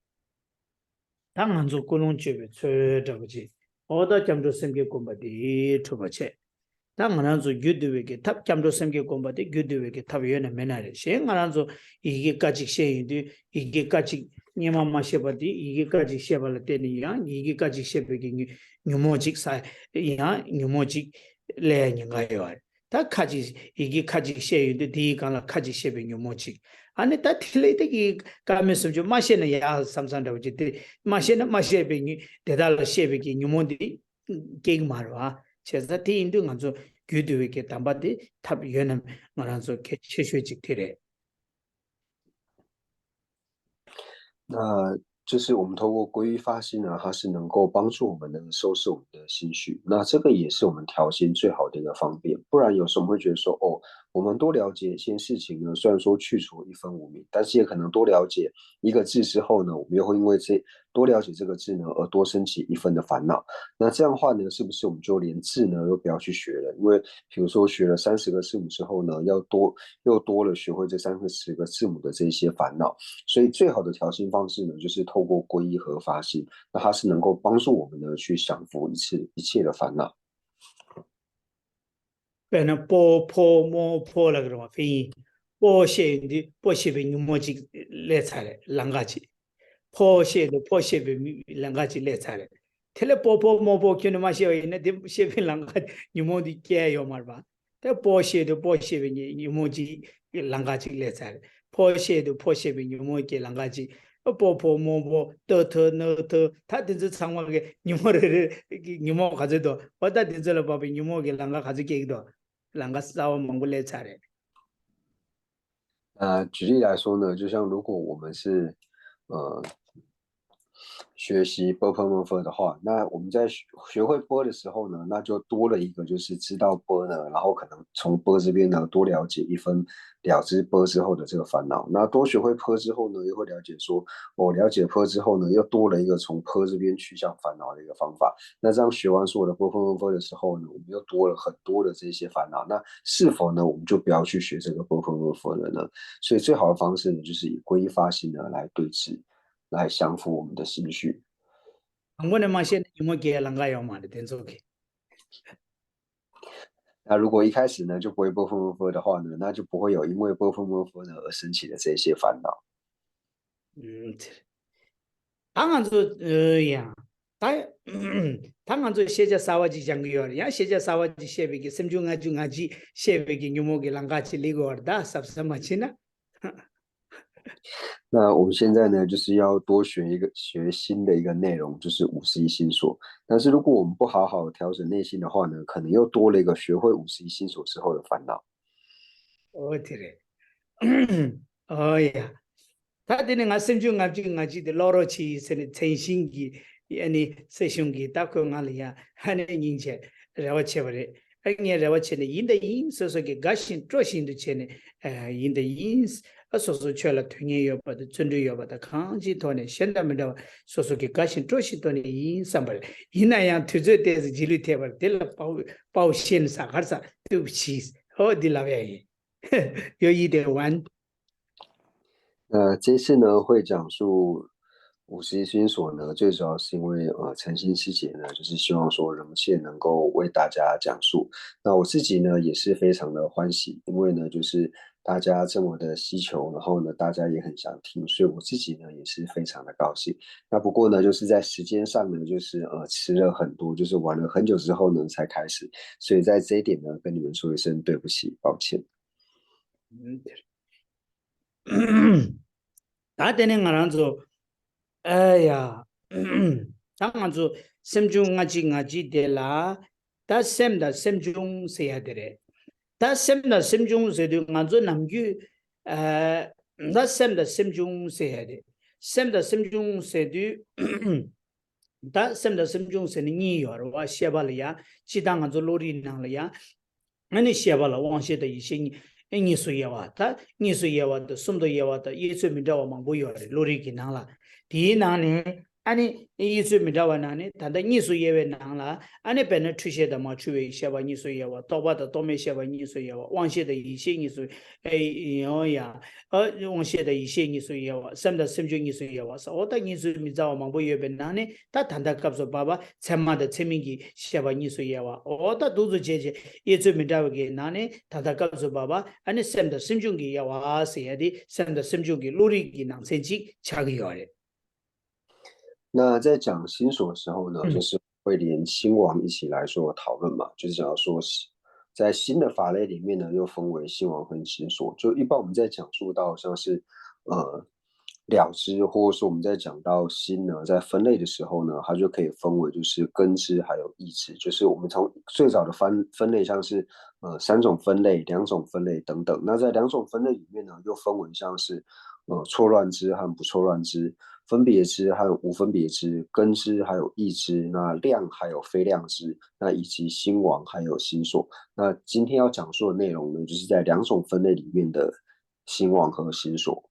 当然做各种准备，吹着不去，我到江州生给公巴的出不去。当然做有的为给他江州生给公巴的有的为给他原来没来的，现在做一个价值线的，一个价值你妈妈写不的，一个价值写不了的一样，一个价值写不给你牛毛鸡噻，一样牛毛鸡来人家要。他卡值一个卡值写的第一讲了，卡值写给牛毛鸡。아니 다 틀리되기 가면서 좀 마시는 야 삼산다고 지들 마시는 병이 대달 셰비기 뉴몬디 게임 말와 제가 티인도 간저 규도에게 담바디 탑 연은 말한서 최최직 되래 那就是我们透过皈依发心呢，它是能够帮助我们呢收拾我们的心绪。那这个也是我们调心最好的一个方便。不然有时候我们会觉得说，哦，我们多了解一些事情呢，虽然说去除一分无明，但是也可能多了解一个字之后呢，我们又会因为多了解这个字呢，而多升起一分的烦恼。那这样的话呢，是不是我们就连字呢都不要去学了？因为比如说学了30个字母之后呢，又多了学会这30个字母的这些烦恼。所以最好的调心方式呢，就是透过皈依和发心，那它是能够帮助我们呢去降服一切的烦恼。变成破摸破那个什么翻译，破写的破写的摸起来才来啷个去，破写的啷个去来才来。听了破摸破，就那么写，那的写的啷个你摸的改要嘛吧？但破写的你摸起啷个去来才来，破写的你摸起啷个去。破摸得特那特，他定是长话给你摸的，你摸还是多，我他定是了宝贝，你摸给啷个还是给多。啷个稍微蒙古来查的？举例来说呢，就像如果我们是呃学习 b p m f 的话，那我们在学会 b 的时候呢，那就多了一个就是知道 b 呢，然后可能从 b 这边呢多了解一分了之 b 之后的这个烦恼。那多学会 p 之后呢，又会了解说，我了解 p 之后呢，又多了一个从 p 这边去向烦恼的一个方法。那这样学完所有的 b p m f 的时候呢，我们又多了很多的这些烦恼。那是否呢，我们就不要去学这个 b p m f 了呢？所以最好的方式呢，就是以皈依发心呢来对治。来降服我们的心绪。我那嘛现在你们给啷个要嘛的，等着去。那如果一开始呢就不会波风波的话呢，那就不会有因为波风波呢而升起的这些烦恼。当然是呀，当然是现在沙瓦吉讲个样，呀现在沙瓦吉写不给，什么就俺记写不给你们给啷个去那个的，是不是嘛？去呢？那我们现在呢，就是要多学新的一个内容，就是51心所。但是如果我们不好好调整内心的话呢，可能又多了一个学会51心所之后的烦恼。哦，对嘞，哦呀，他的那个什么就俺记的老罗去是的诚心的，你师兄弟打过俺里呀，还能人家让我去不嘞？哎，你让我去呢，因的因，所说给个性做性的去呢，因的因。说是缺了推荐要把它针对要把它抗击脱呢，现在没得说是给个性做些多呢，因上不来，因那样推这电视机里贴吧，对了保险啥哈啥，对不起，好的老原因，有一点晚。这次呢会讲述51心所呢，最主要是因为诚心师姐呢，就是希望说容切能够为大家讲述。那我自己呢也是非常的欢喜，因为呢就是大家这么的希求，然后呢大家也很想听，所以我自己呢也是非常的高兴。那不过呢就是在时间上呢，就是迟了很多，就是晚了很久之后呢才开始，所以在这一点呢跟你们说一声对不起，抱歉。打点的俺让做，哎呀，当俺做什么中俺记得啦，但什么中谁还得嘞？但什么中谁的俺做南句，那什么中谁还的？什么中谁的？但什么中谁的你要的话写罢了呀？其他俺做努力那了呀？那你写罢了，往写的一些你。你说也话，他你说也话的，什么都也话的，一说没着我们不要的，努力给拿了。第一呢，俺你一说没着我呢，他的你说也为拿了，俺你本来出现的嘛，出为写吧，你说也话，到把的到没写吧，你说也话，往写的一些你说，哎呀，往写的一些你说也话，什么就你说也话，是我的你说没着我们不要被拿呢，他谈的告诉爸爸，才嘛的才名给写吧，你说也话，我的都是姐姐，一说没着给拿呢，他告诉爸爸。安尼什么心中嘅要话写的，什么心中嘅努力嘅能成绩，差个要的。那在讲心所的时候呢，就是会连心王一起来做讨论嘛，就是讲说，在新的法类里面呢，又分为心王跟心所。就一般我们在讲述到像是了知，或者说我们在讲到心呢，在分类的时候呢，它就可以分为就是根知还有意知，就是我们从最早的分类像是3种分类、2种分类等等。那在2种分类里面呢，又分为像是错乱知和不错乱知。分别支还有无分别支，根支还有义支，那量还有非量支，那以及心王还有心所。那今天要讲述的内容呢，就是在两种分类里面的心王和心所。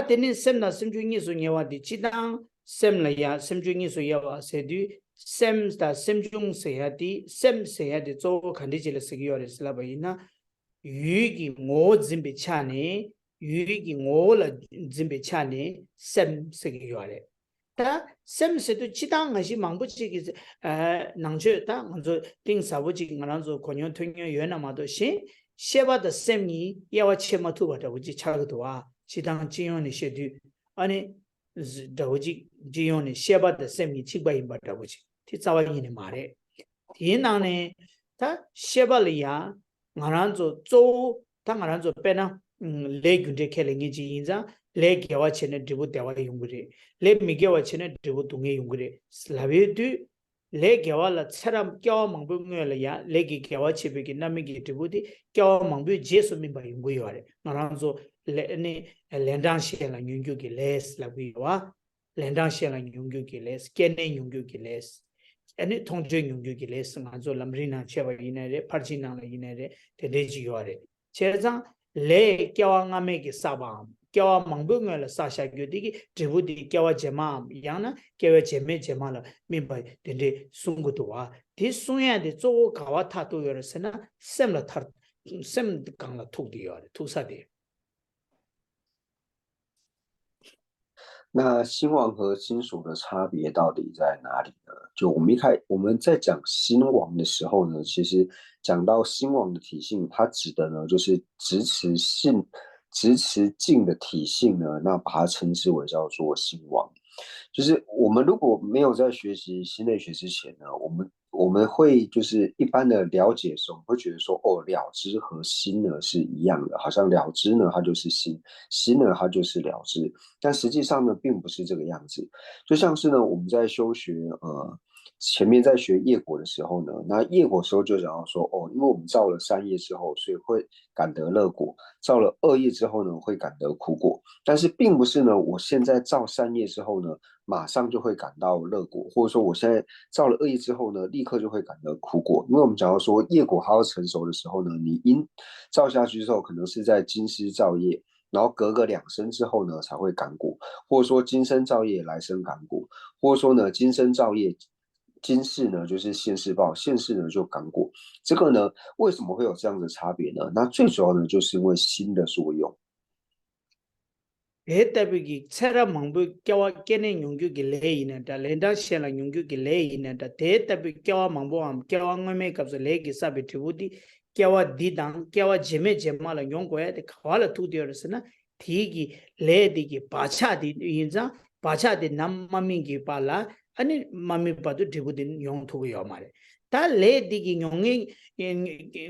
teni sem na sem ju ni su nyewa di chidang sem la ya sem ju ni su yawa se du sem da sem jung se ya di sem se ya di zo khandi jile se yo res la ba ina yu gi ngo zimbe cha ne yu gi ngo la zimbe cha ne sem se yo re ta sem se du chidang nga shi mang bu chi gi nang che ta nga zo ting sa bu chi nga nang zo konyo tönyo yo na ma do shin sheba da sem ni yawa che ma tu ba da bu ji cha ga do wa chidang jiyon she du ane dawoji jiyon sheba da semi chigba imba dawoji ti tsawa yin ma re ti nang ne ta sheba le ya ngaran zo zo ta ngaran zo pe na le gyunde khele ngi ji yin za le gyawa chene dibu dewa yung re le mi gyawa chene dibu dunge yung re slabe du le gyawa la charam kyawa mangbu ngwe la ya le gi gyawa chebe gi nami gi dibu di kyawa mangbu jesu mi ba yung yo re ngaran zo le lendang she la nyungyu ki les la wi wa lendang she la nyungyu ki les kene nyungyu ki les ane thongje nyungyu ki les nga zo lamrina cheba ine re parjina la ine re te de ji yo re cheza le kyawa ngame ki saba kyawa mangbu ngwe la sa sha gyu di ki dribu di kyawa jema yana kyawa jeme jema la mi ba de de sungu to wa di sunya de zo kawa ta to yo re sena sem la thar sem kang la thuk di yo re thu sa de那心王和心所的差别到底在哪里呢？就我们在讲心王的时候呢，其实讲到心王的体性，它指的呢就是直持境的体性呢，那把它称之为叫做心王。就是我们如果没有在学习心类学之前呢，我们会就是一般的了解的时候，我们会觉得说，哦，了知和心呢是一样的，好像了知呢它就是心，心呢它就是了知，但实际上呢并不是这个样子。就像是呢我们在修学前面在学业果的时候呢，那业果时候就讲到说，哦，因为我们造了三业之后，所以会感得乐果；造了二业之后呢，会感得苦果。但是并不是呢，我现在造三业之后呢，马上就会感到乐果，或者说我现在造了二业之后呢，立刻就会感得苦果。因为我们讲到说业果还要成熟的时候呢，你因造下去之后，可能是在今世造业。然后隔个2生之后呢，才会感果，或者说今生造业，来生感果，或者说呢，今生造业，今世呢就是现世报，现世呢就感果。这个呢，为什么会有这样的差别呢？那最主要呢，就是因为心的作用。Etabigi tsara mangbu kyawa kene nyungyu ki lehi na da lenda shela nyungyu ki lehi na da tetabi kyawa mangbu am kyawa ngame kapsa lehi ki sabi tibuti kyawa didang kyawa jeme jema la nyongko ya de kawala tu diyo rasana tiki lehi di ki bacha di yinza bacha di nam mami ki pala ani mami padu tibuti nyong tu yo mare ta lehi di ki nyongi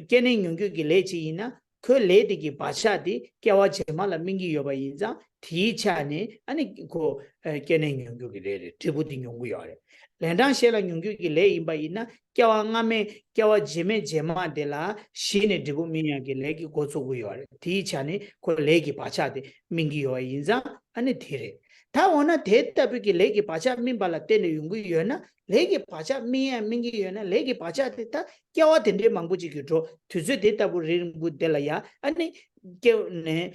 kene nyungyu ki lehi chi yina 그 레디기 바샤디 깨와 제말라 민기 요바 인자 디차네 아니 고 깨네 용교기 레디 드부디 용구요래 렌당 셰라 용교기 레 임바 이나 깨와 ngame 깨와 제메 제마데라 시네 드부 미냐기 레기 고소구요래 디차네 고 레기 바샤디 민기 요바 인자 아니 디레 다 원나 데타비기 레기 바샤 민발라 때네 용구요나 레기 바샤 미야 민기 요나 레기 바샤 데타 깨와 덴데 망부지기도 투즈 데이터부 리부 델라야 아니 깨네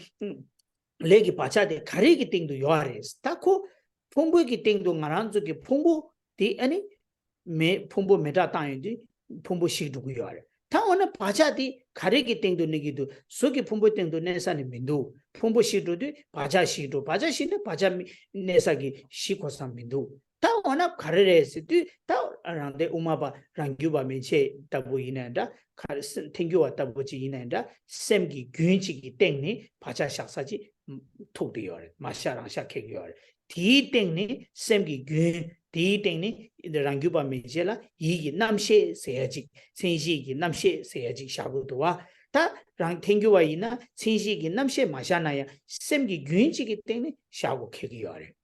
레기 바차데 가리기 띵도 요아레스 타코 풍부기 띵도 ngaranzu기 풍부 디 아니 메 풍부 메다 땅인지 풍부 시두고 요아레 타오나 바차디 가리기 띵도 니기도 소기 풍부 띵도 내산이 민도 풍부 시두디 바차 시도 바차 시네 바차 내사기 시코산 민도 타오나 가르레스디 타오란데 우마바 랑규바 메체 타부이난다 카르슨 땡큐와 타부지이난다 셈기 균치기 땡니 바차 샥사지 톡디요레 마샤랑 샤케기요레 디 땡니 셈기 균 디 땡니 랑규바 메체라 이기 남셰 세야지 센시기 남셰 세야지 샤고도와 다랑 땡큐와 이나 센시기 남셰 마샤나야 셈기 균치기 땡니 샤고 케기요레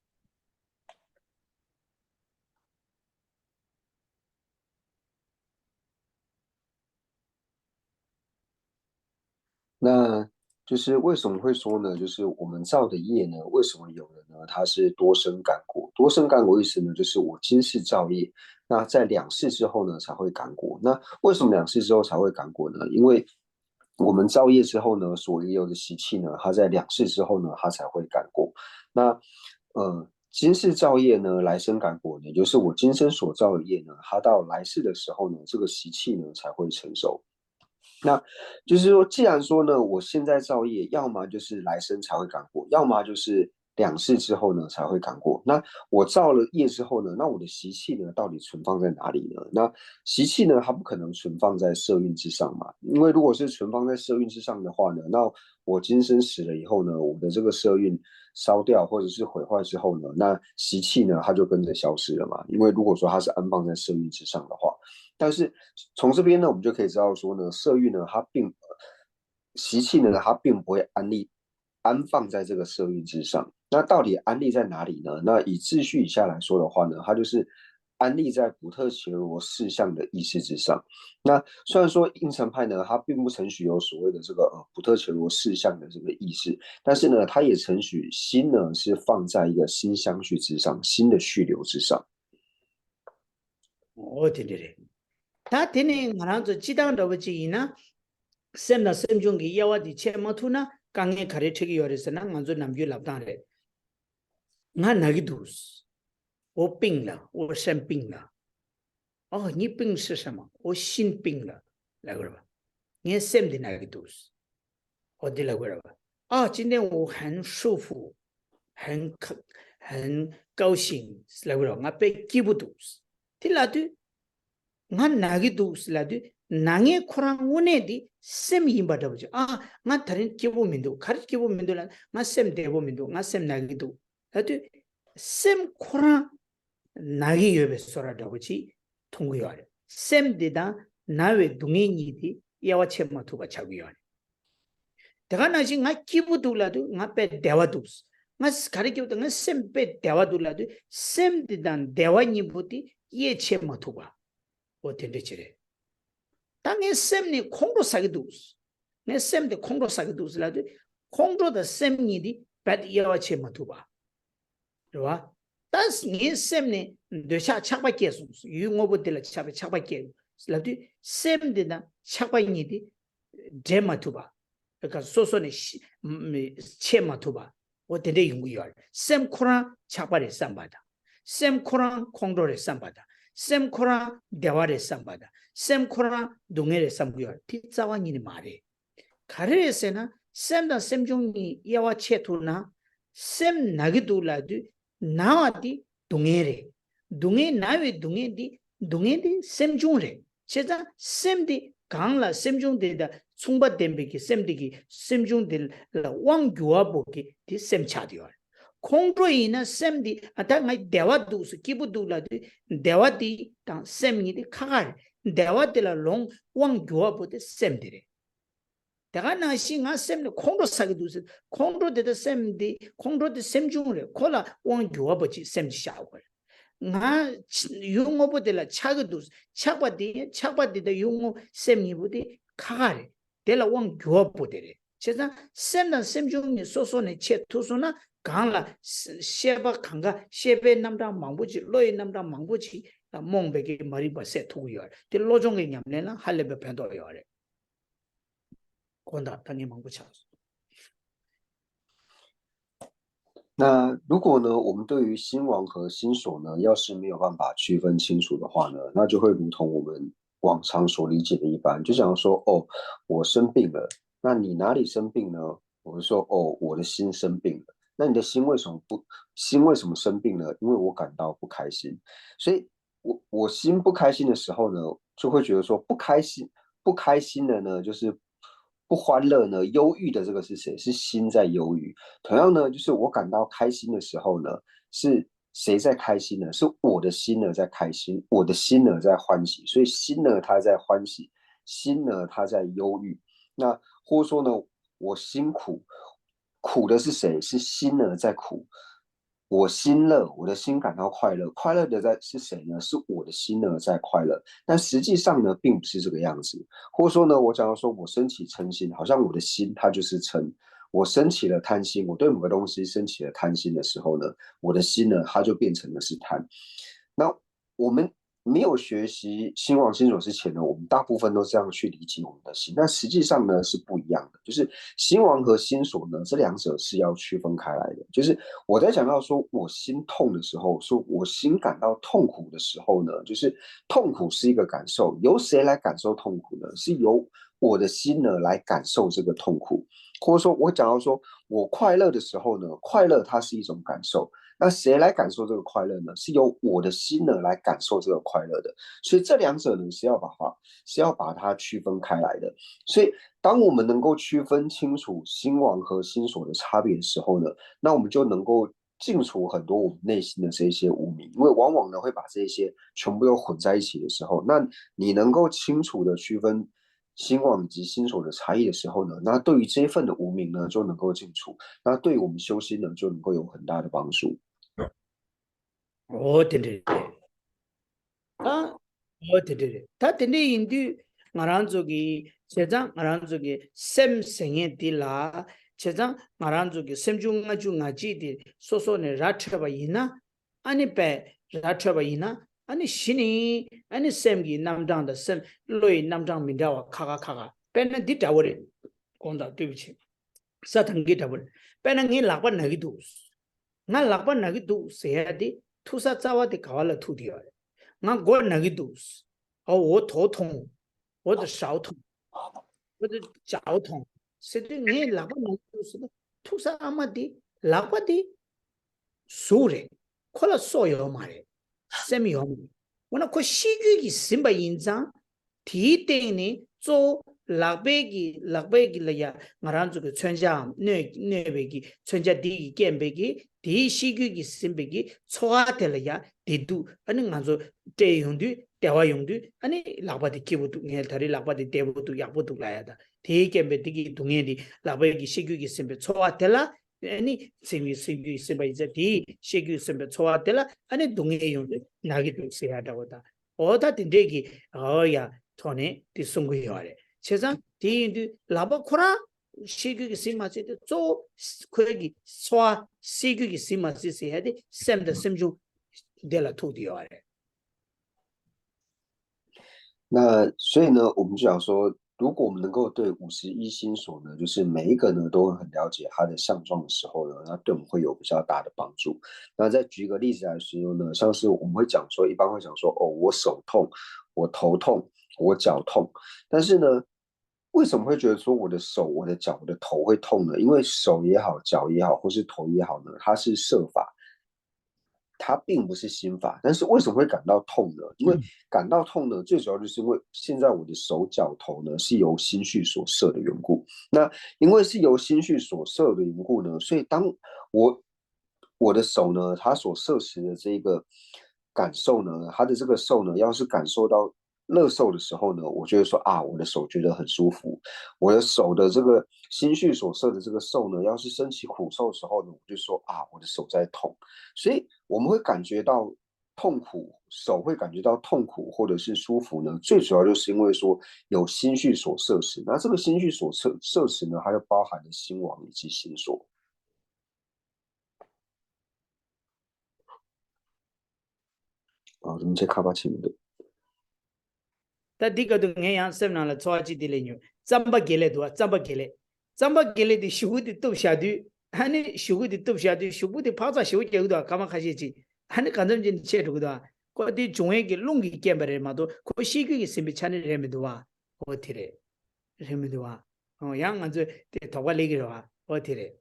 那就是为什么会说呢？就是我们造的业呢，为什么有的呢？它是多生感果。多生感果意思呢，就是我今世造业，那在两世之后呢才会感果。那为什么两世之后才会感果呢？因为我们造业之后呢，所有的习气呢，它在两世之后呢，它才会感果。那今世造业呢，来生感果呢，也就是我今生所造的业呢，它到来世的时候呢，这个习气呢才会成熟。那就是说，既然说呢，我现在造业，要么就是来生才会感果，要么就是两世之后呢才会感果。那我造了业之后呢，那我的习气呢，到底存放在哪里呢？那习气呢，它不可能存放在色蕴之上嘛，因为如果是存放在色蕴之上的话呢，那我今生死了以后呢，我的这个色蕴烧掉或者是毁坏之后呢，那习气呢，它就跟着消失了嘛。因为如果说它是安放在色蕴之上的话，但是从这边呢，我们就可以知道说呢，色欲呢，习气呢，它并不会安放在这个色欲之上。那到底安立在哪里呢？那以秩序以下来说的话呢，它就是安立在补特伽罗四相的意识之上。那虽然说应成派呢，它并不承许有所谓的这个补特伽罗四相的这个意识，但是呢，它也承许心呢是放在一个心相续之上，心的续流之上。어디래? 다 되네. 말하자 지당더버지이나 셈나 셈중기 야와디 체마투나 강에 가르치기 요래서나 먼저 남주 랍당래. 나 나기두스. 我病了，我生病了。哦，你病是什么？我心病了，来过吧？你生的那个都是，我的来过吧？啊，今天我很舒服，很高兴，来过吧？我被记不住，听了的，我哪个都是来的，哪个苦让我那的生意不得不就啊？我他人记不明白，开始记不明白了，我生得不明白，我生哪个都，来的生苦让。나기 옆에 쏘라다고지 통구요래 셈디다 나외 동행이디 야와 쳇마 두가 차고요래 내가 나지 나 기부둘라도 나빼 대화두스 나 가르치고도 나 셈빼 대화둘라도 셈디단 대화니부디 예 쳇마 두가 어텐데지래 땅에 셈니 콩로 사기두스 내 셈데 콩로 사기두스라도 콩로다 셈니디 빼 야와 쳇마 두가 对吧？但是你sem呢，对下七百结束，与我不得了七百结，那对 sem 的呢，七百你的这么多吧，那个说说呢，切嘛多吧，我得得用个 sem 库拉七百的三百的 sem 库拉空多的三百的 sem 库拉电话的三百的 sem 库拉동해的三百元，这早晚你的말이 가르에서 나 sem 다 sem 중이 야와 채투나 sem 나기도 라도 나와디 동해래 동해 나외 동해디 셈중래 제가 셈디 강라 셈중데다 총바댐비기 셈디기 셈중들 왕교아보기 디 셈차디요 콩로이나 셈디 아타가 대화두스 기부둘라디 대화디 당 셈이디 카갈 대화들라 롱 왕교아보데 셈디래 내가 나시가 셈네 콩로 사기두스 콩로데다 셈디 콩로데 셈중래 콜라 왕교아보지 셈샤고 나 용어보들라 차그두스 차바디다 용어 셈니부디 카가리 데라 왕교아보데래 제가 셈나 셈중니 소소네 체 투소나 강라 셰바 강가 셰베 남다 망부지 로이 남다 망부지 몽베기 머리바 세투요 데 로종게 냠네나 할레베 펜도요래 건다 당이 망부차 那如果呢，我们对于心王和心所呢，要是没有办法区分清楚的话呢，那就会如同我们往常所理解的一般，就想说，哦，我生病了，那你哪里生病呢？我们说，哦，我的心生病了。那你的心为什么生病呢？因为我感到不开心，所以我心不开心的时候呢，就会觉得说不开心的呢，就是不欢乐呢，忧郁的这个是谁？是心在忧郁。同样呢，就是我感到开心的时候呢，是谁在开心呢？是我的心呢在开心，我的心呢在欢喜，所以心呢它在欢喜，心呢它在忧郁。那或者说呢，我辛苦，苦的是谁？是心呢在苦。我心乐，我的心感到快乐，快乐的是谁呢？是我的心呢在快乐，但实际上呢，并不是这个样子。或者说呢，我假如说我升起嗔心，好像我的心它就是嗔。我升起了贪心，我对某个东西升起了贪心的时候呢，我的心呢，它就变成了是贪。那我们没有学习心王心所之前呢，我们大部分都这样去理解我们的心，但实际上呢是不一样的。就是心王和心所呢，这两者是要区分开来的。就是我在讲到说我心痛的时候，说我心感到痛苦的时候呢，就是痛苦是一个感受，由谁来感受痛苦呢？是由我的心呢来感受这个痛苦。或者说我讲到说我快乐的时候呢，快乐它是一种感受。那谁来感受这个快乐呢？是由我的心呢来感受这个快乐的。所以这两者呢是要把它区分开来的。所以当我们能够区分清楚心王和心所的差别的时候呢，那我们就能够净除很多我们内心的这些无明，因为往往呢会把这些全部都混在一起的时候，那你能够清楚的区分心王以及心所的差异的时候呢，那对于这一份的无明呢就能够净除，那对于我们修心呢就能够有很大的帮助。对对对，아,对对对，他等的印度我让这个现在我让这个sem生意的啦，现在我让这个sem中我记的说说呢，拉扯吧伊那，安尼白拉扯吧伊那，安尼心里安尼 sem 个南张的 sem 累南张明天我咔，本来的找我的，讲到对不起，萨腾给找我的，本来你拉巴那个都，我拉巴那个都谁呀的，土萨早晚的搞了土地了。我那个都是，我头痛，我的手痛，我的脚痛，是的，你哪个能都是的，突然阿妈的，哪个的，素人，可能所有嘛的，什么样的，我那可戏剧的什么印象，提点呢做六百个了呀，我让这个全家那百个全家第一件百个。第戏剧嘅新别嘅错的了呀，地度，安尼俺说这用的，台湾用的，安尼老爸的记不住，俺他的老爸的带不住，也不住来呀的。第一件别的个东西的，老爸嘅戏剧嘅新别错的了，安尼新剧新别在第戏剧新别错的了，安尼东西用的，哪个都是下的我的。我他的这个，哦呀，他呢的送过来的，其实第一的老爸可能。시국이 심하지 또 거기 소아 시국이 심하지 해야지 샘도 샘중 될라 토디요. 那所以呢，我们就想说，如果我们能够对51心所呢，就是每一个呢都很了解它的相状的时候呢，那对我们会有比较大的帮助。那再举一个例子来说呢，像是我们会讲说，一般会讲说，哦，我手痛，我头痛，我脚痛，但是呢，为什么会觉得说我的手、我的脚、我的头会痛呢？因为手也好，脚也好，或是头也好呢，它是摄法，它并不是心法。但是为什么会感到痛呢？因为感到痛呢，最主要就是因为现在我的手脚头呢是由心绪所摄的缘故。那因为是由心绪所摄的缘故呢，所以当我的手呢，它所摄持的这个感受呢，它的这个受呢，要是感受到乐受的时候呢，我就会说啊，我的手觉得很舒服。我的手的这个心绪所摄的这个受呢，要是升起苦受的时候呢，我就说啊，我的手在痛。所以我们会感觉到痛苦，手会感觉到痛苦或者是舒服呢，最主要就是因为说有心绪所摄持。那这个心绪所摄持呢，它就包含了心王以及心所。啊，我们先看把前面的。但这个东西样什么了？超级的了牛，怎么给了多？怎么给了？怎么给了的？修的都下去，还你修的都下去，修不的跑到修脚的，干嘛开始去？还你干什么去切这个的？过的中间给弄给见不了嘛？都过西个是没产的人们多啊，我提的，人们多啊，样子的头发那个啊，我提的。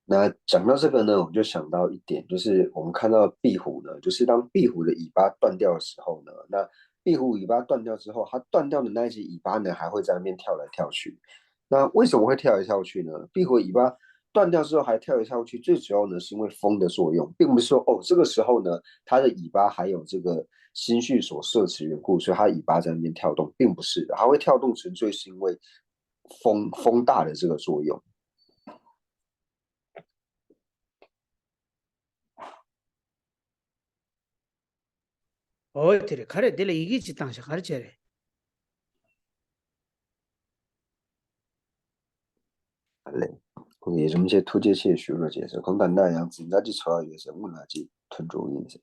那讲到这个呢，我就想到一点，就是我们看到壁虎呢，就是当壁虎的尾巴断掉的时候呢，那壁虎尾巴断掉之后，它断掉的那一节尾巴呢，还会在那边跳来跳去。那为什么会跳来跳去呢？壁虎尾巴断掉之后还跳来跳去，最主要呢是因为风的作用，并不是说哦这个时候呢它的尾巴还有这个心绪所摄持缘故，所以它尾巴在那边跳动，并不是的，它会跳动纯粹是因为风大的这个作用。 어때래 가래 될래 이게 지당시 가르쳐래嘞，我也什么些突厥些学了解释，可能那样子，那就主要也是我那就吞住音噻。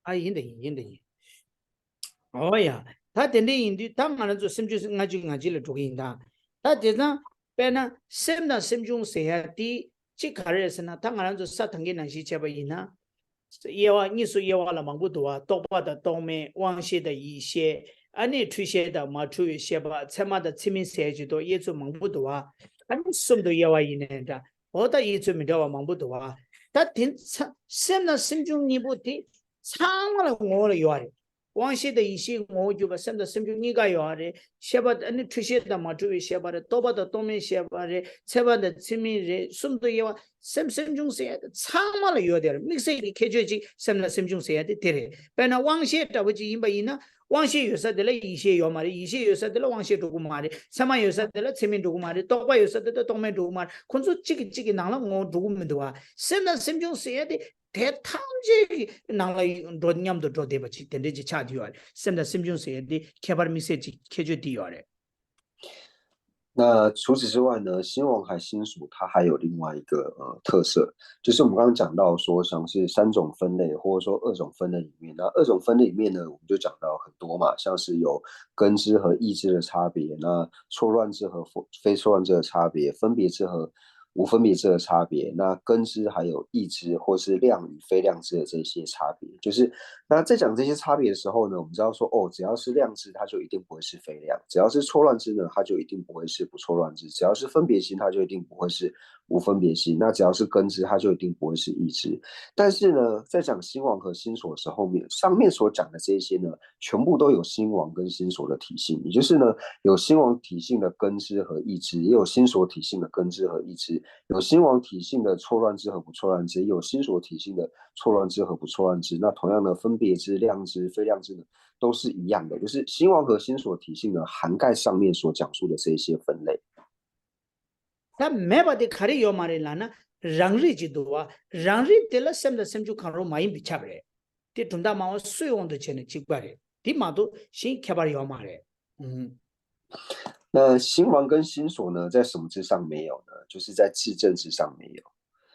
아 인데 어야 다 된데 인디 당만은 좀 심주 nga지를 두긴다 다 되나 빼나 셈나 심중 세야디 지가르스나 당만은 좀 사탕게 난시 제바이나 예와 니수 예와라 망부도와 똑바다 동매 왕시의一些 아니 추시에다 마추 셰바 체마다 치민 세지도 예주 망부도와 아니 숨도 예와 이네다 어다 예주 미도와 망부도와 다딘 셈나 심중 니부티 상을 ngồi 요아리 왕시의一些 ngồi 셈다 심중 니가 요아리 셰바 아니 추시에다 마추 셰바를 똑바다 동매 셰바를 체마다 치민 숨도 예와 셈심중세 상을 요아들 믹스이 개조지 셈나 심중세야 되래 배나 왕시의 다버지 임바이나 왕시 요사들 이시 요마리 이시 요사들 왕시 두고 말이 사마 요사들 체민 두고 말이 똑바 요사들 동매 두고 말 콘수 찌기 나랑 뭐 두고 면도와 셈나 심중세야데 대탐지 나라 도냠도 도대버지 된대지 차디요 셈나 심중세야데 개발 미세지 개조디요래 那除此之外呢，新王海新属它还有另外一个特色，就是我们刚刚讲到说，像是三种分类或者说二种分类里面，那二种分类里面呢，我们就讲到很多嘛，像是有根支和异支的差别，那错乱支和非错乱支的差别，分别支和无分别支的差别，那根支还有异支或是量与非量支的这些差别，就是那在讲这些差别的时候呢，我们知道说哦，只要是量支，它就一定不会是非量；只要是错乱支呢，它就一定不会是不错乱支；只要是分别心，它就一定不会是无分别心。那只要是根支，它就一定不会是异支。但是呢，在讲心王和心所的时候，上面所讲的这些呢，全部都有心王跟心所的体性，也就是呢，有心王体性的根支和异支，也有心所体性的根支和异支。有心王体性的错乱支和不错乱支，有心所体性的错乱支和不错乱支。那同样的分别支、量支、非量支呢，都是一样的，就是心王和心所体性呢，涵盖上面所讲述的这些分类。다 매바데 카리 요 말이라나 랑리 지도와 랑리 텔라 셈다 셈주 칸로 마인 비차브레 티 둔다 마와 수용도 전에 직바레 디 마도 신 개발 요 말에 那心王跟心所呢，在什么之上没有呢？就是在自证之上没有。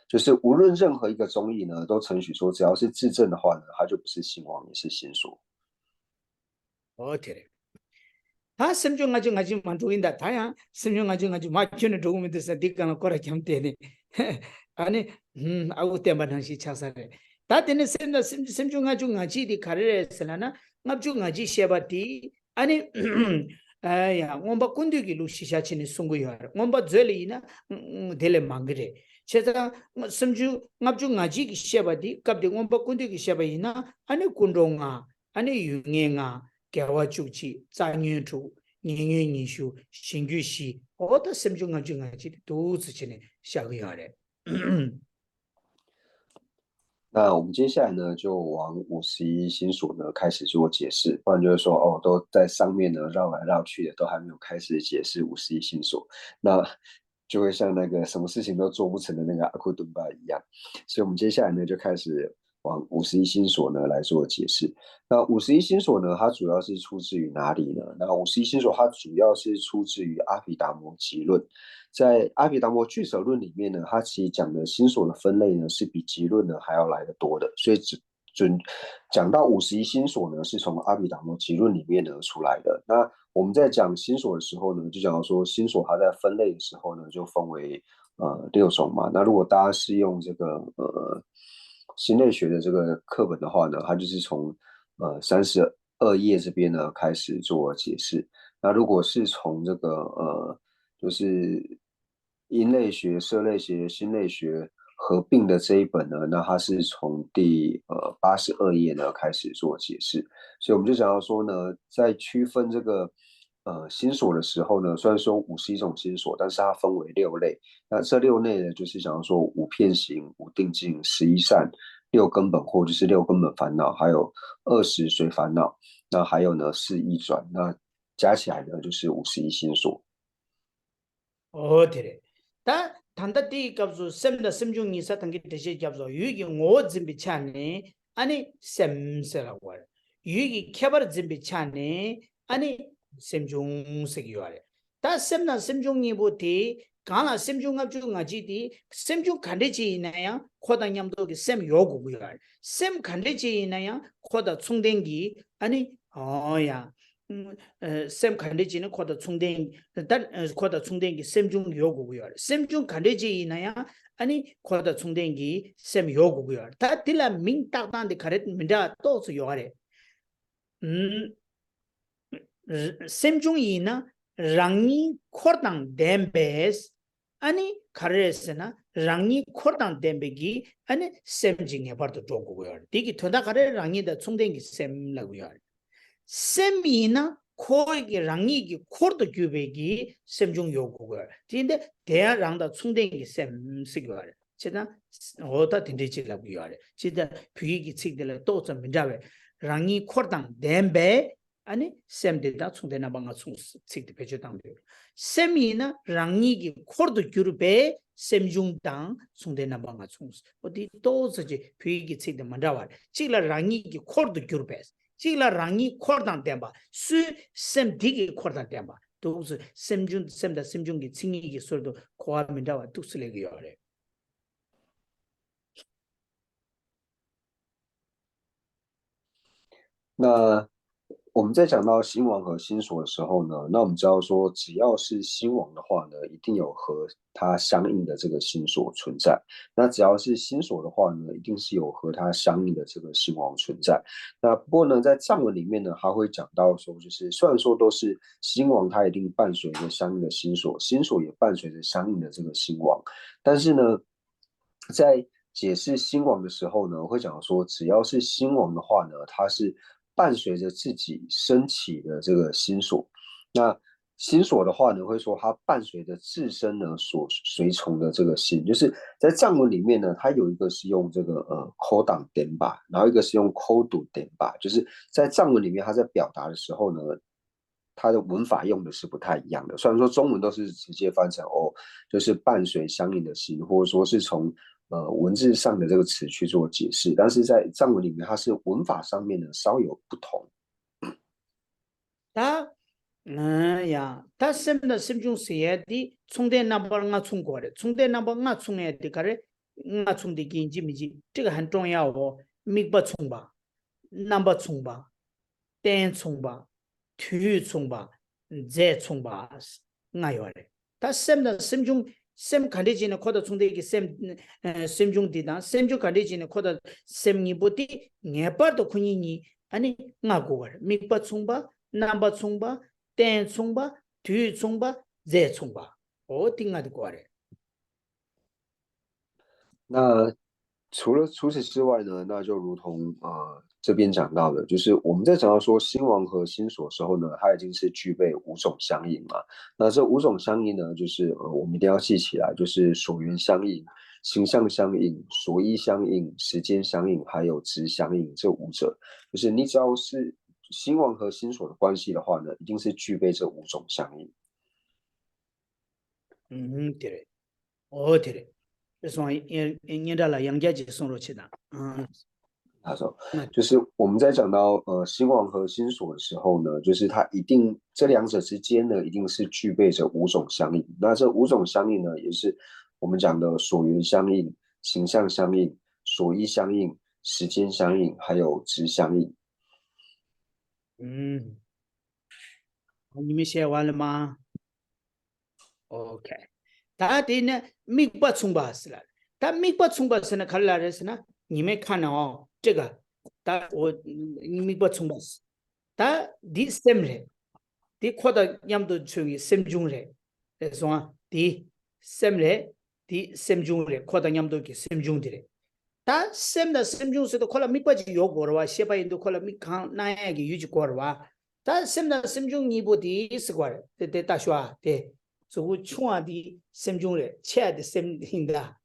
就是无论任何一个宗义呢，都承许说，只要是自证的话呢，它就不是心王，也是心所。어테레 다 셈중 만두인다 다야 셈중 마키는 도구멘트서 디가나 거라 겸테네 아니 아우 때만한시 차사레 다 되는 셈중 디 카레스라나 납중 셰바티 아니 야 원바 군디기 루시샤치니 송구요 원바 zel이나 델레 망그레 제가 셈주 납중 기 셰바디 갑디 원바 군디기 셰바이나 아니 군동아 아니 융행아 개와주치 장윤투 닝윤이슈 신규시 어떤 셈중아중아지 도즈치네 샤그야래 那我们接下来呢，就往51心所呢开始做解释，不然就是说哦，都在上面呢绕来绕去的，都还没有开始解释51心所，那就会像那个什么事情都做不成的那个阿库顿巴一样。所以我们接下来呢就开始往51心所呢来做解释。那51心所呢，它主要是出自于哪里呢？那51心所它主要是出自于阿毗达摩集论。在阿毗达摩俱舍论里面呢，它其实讲的心所的分类呢，是比集论呢还要来得多的，所以讲到51心所呢，是从阿毗达摩集论里面呢出来的。那我们在讲心所的时候呢，就讲到说心所它在分类的时候呢，就分为6种嘛。那如果大家是用这个心类学的这个课本的话呢，它就是从32页这边呢开始做解释。那如果是从这个就是因类学、色类学、心类学合并的这一本呢，那它是从第82页呢开始做解释。所以我们就想要说呢，在区分这个心所的时候呢，虽然说51种心所，但是它分为6类。那这6类呢，就是想要说5遍行、5定境、11善、6根本惑，就是6根本烦恼，还有20随烦恼，那还有呢4意转，那加起来呢就是51心所。어테레 다 단다디 갑조 셈다 셈중 이사 단기 대시 갑조 유기 오진 비차니 아니 셈세라고 할 유익이 개발 준비 차네 아니 셈중 세기와래 다 셈나 셈중이부터 가나 셈중 앞중 아지디 셈중 간대지 있나야 코다 냠도기 셈 요구고요 셈 간대지 있나야 코다 총den기 아니 어야 셈 간대지는 코다 총den 단 코다 총den기 셈중 요구고요 셈중 간대지 있나야 아니 코다 총den기 셈 요구고요 다 딜라 민딱단데 가렛 민다 또서 요하래 셈중이나 랑니 코르당 뎀베스 아니 카레스나 랑니 코르당 뎀베기 아니 셈징에 버도 조고요. 디기 토다 카레 랑니다 총den기 셈라고요. 셈이나 코에게 랑니기 코르도 규베기 셈중 요고요. 근데 대야랑다 총den기 셈 쓰고요. 제가 어디다 딘디지라고요. 제가 비기 책들 또좀 민자베 랑니 코르당 뎀베 아니 셈데다 총대나 방아 총 식대 배주당들 셈이나 랑니기 코르도 규르베 셈중당 총대나 방아 총 어디 또서지 비기 책대 만다와 지라 랑니기 코르도 규르베 지라 랑니 코르당 뎀바 수 셈디기 코르당 뎀바 또서 셈중 셈다 셈중기 칭이기 소도 고아민다와 뚝슬레기요래那我们在讲到兴王和新所的时候呢，那我们知道说，只要是兴王的话呢，一定有和它相应的这个新所存在。那只要是新所的话呢，一定是有和它相应的这个兴王存在。那不过呢，在藏文里面呢，它会讲到说，就是虽然说都是兴王，它一定伴随着相应的新所，新所也伴随着相应的这个兴王，但是呢，在解释兴王的时候呢，会讲说，只要是兴王的话呢，它是伴随着自己升起的这个心所，那心所的话呢，会说它伴随着自身呢所随从的这个心，就是在藏文里面呢，它有一个是用这个口挡点把，然后一个是用口堵点把，就是在藏文里面，它在表达的时候呢，它的文法用的是不太一样的。虽然说中文都是直接翻成就是伴随相应的心，或者说是从文字上的这个词去做解释，但是在藏文里面，它是文法上面呢稍有不同。야, 다 셈다 셈중 세야디 총대 넘버가 총거래. 총대 넘버가 총해야디 가래. nga 총대 긴지 미지. 这个很重要哦. mikba 총바. 넘버 총바. 땡 총바. 투 총바. 제 총바. nga 요래. 다 셈다 셈중 셈 간대지는 코다 총대기 셈 셈중 디다. 셈중 간대지는 코다 셈니 보디 녜빠도 군이니 아니 nga 고걸. mikba 총바. 넘버 총바. 单冲吧，对冲吧，再冲吧，定下的过来。那除此之外呢，那就如同这边讲到的，就是我们在讲到说兴王和新所的时候呢，它已经是具备5种相应嘛。那这5种相应呢，就是我们一定要记起来，就是所缘相应、形象相应、所依相应、时间相应，还有值相应这5者，就是你只要是兴王和新所的关系的话呢，一定是具备这5种相应。对，对，这算你到了杨家集送入去的，他说，就是我们在讲到兴王和新所的时候呢，就是它一定这2者之间呢，一定是具备着5种相应。那这5种相应呢，也是我们讲的所缘相应、形象相应、所依相应、时间相应，还有值相应。你们写完了吗 ？OK， 他的呢，密不冲巴是了，他密不冲巴是呢，看来的是呢，你们看了哦，这个，你密不冲巴是，他第三嘞，第扩大样都属于三中嘞，这说第三嘞，第三中嘞，扩大样都给三中的嘞。他三的三中是都可能没关系有过了哇，西班牙都可能没看那样个有几过了哇。他三的三中你不第是过了，对大学啊，对，所以穷的三中嘞，钱的三听的。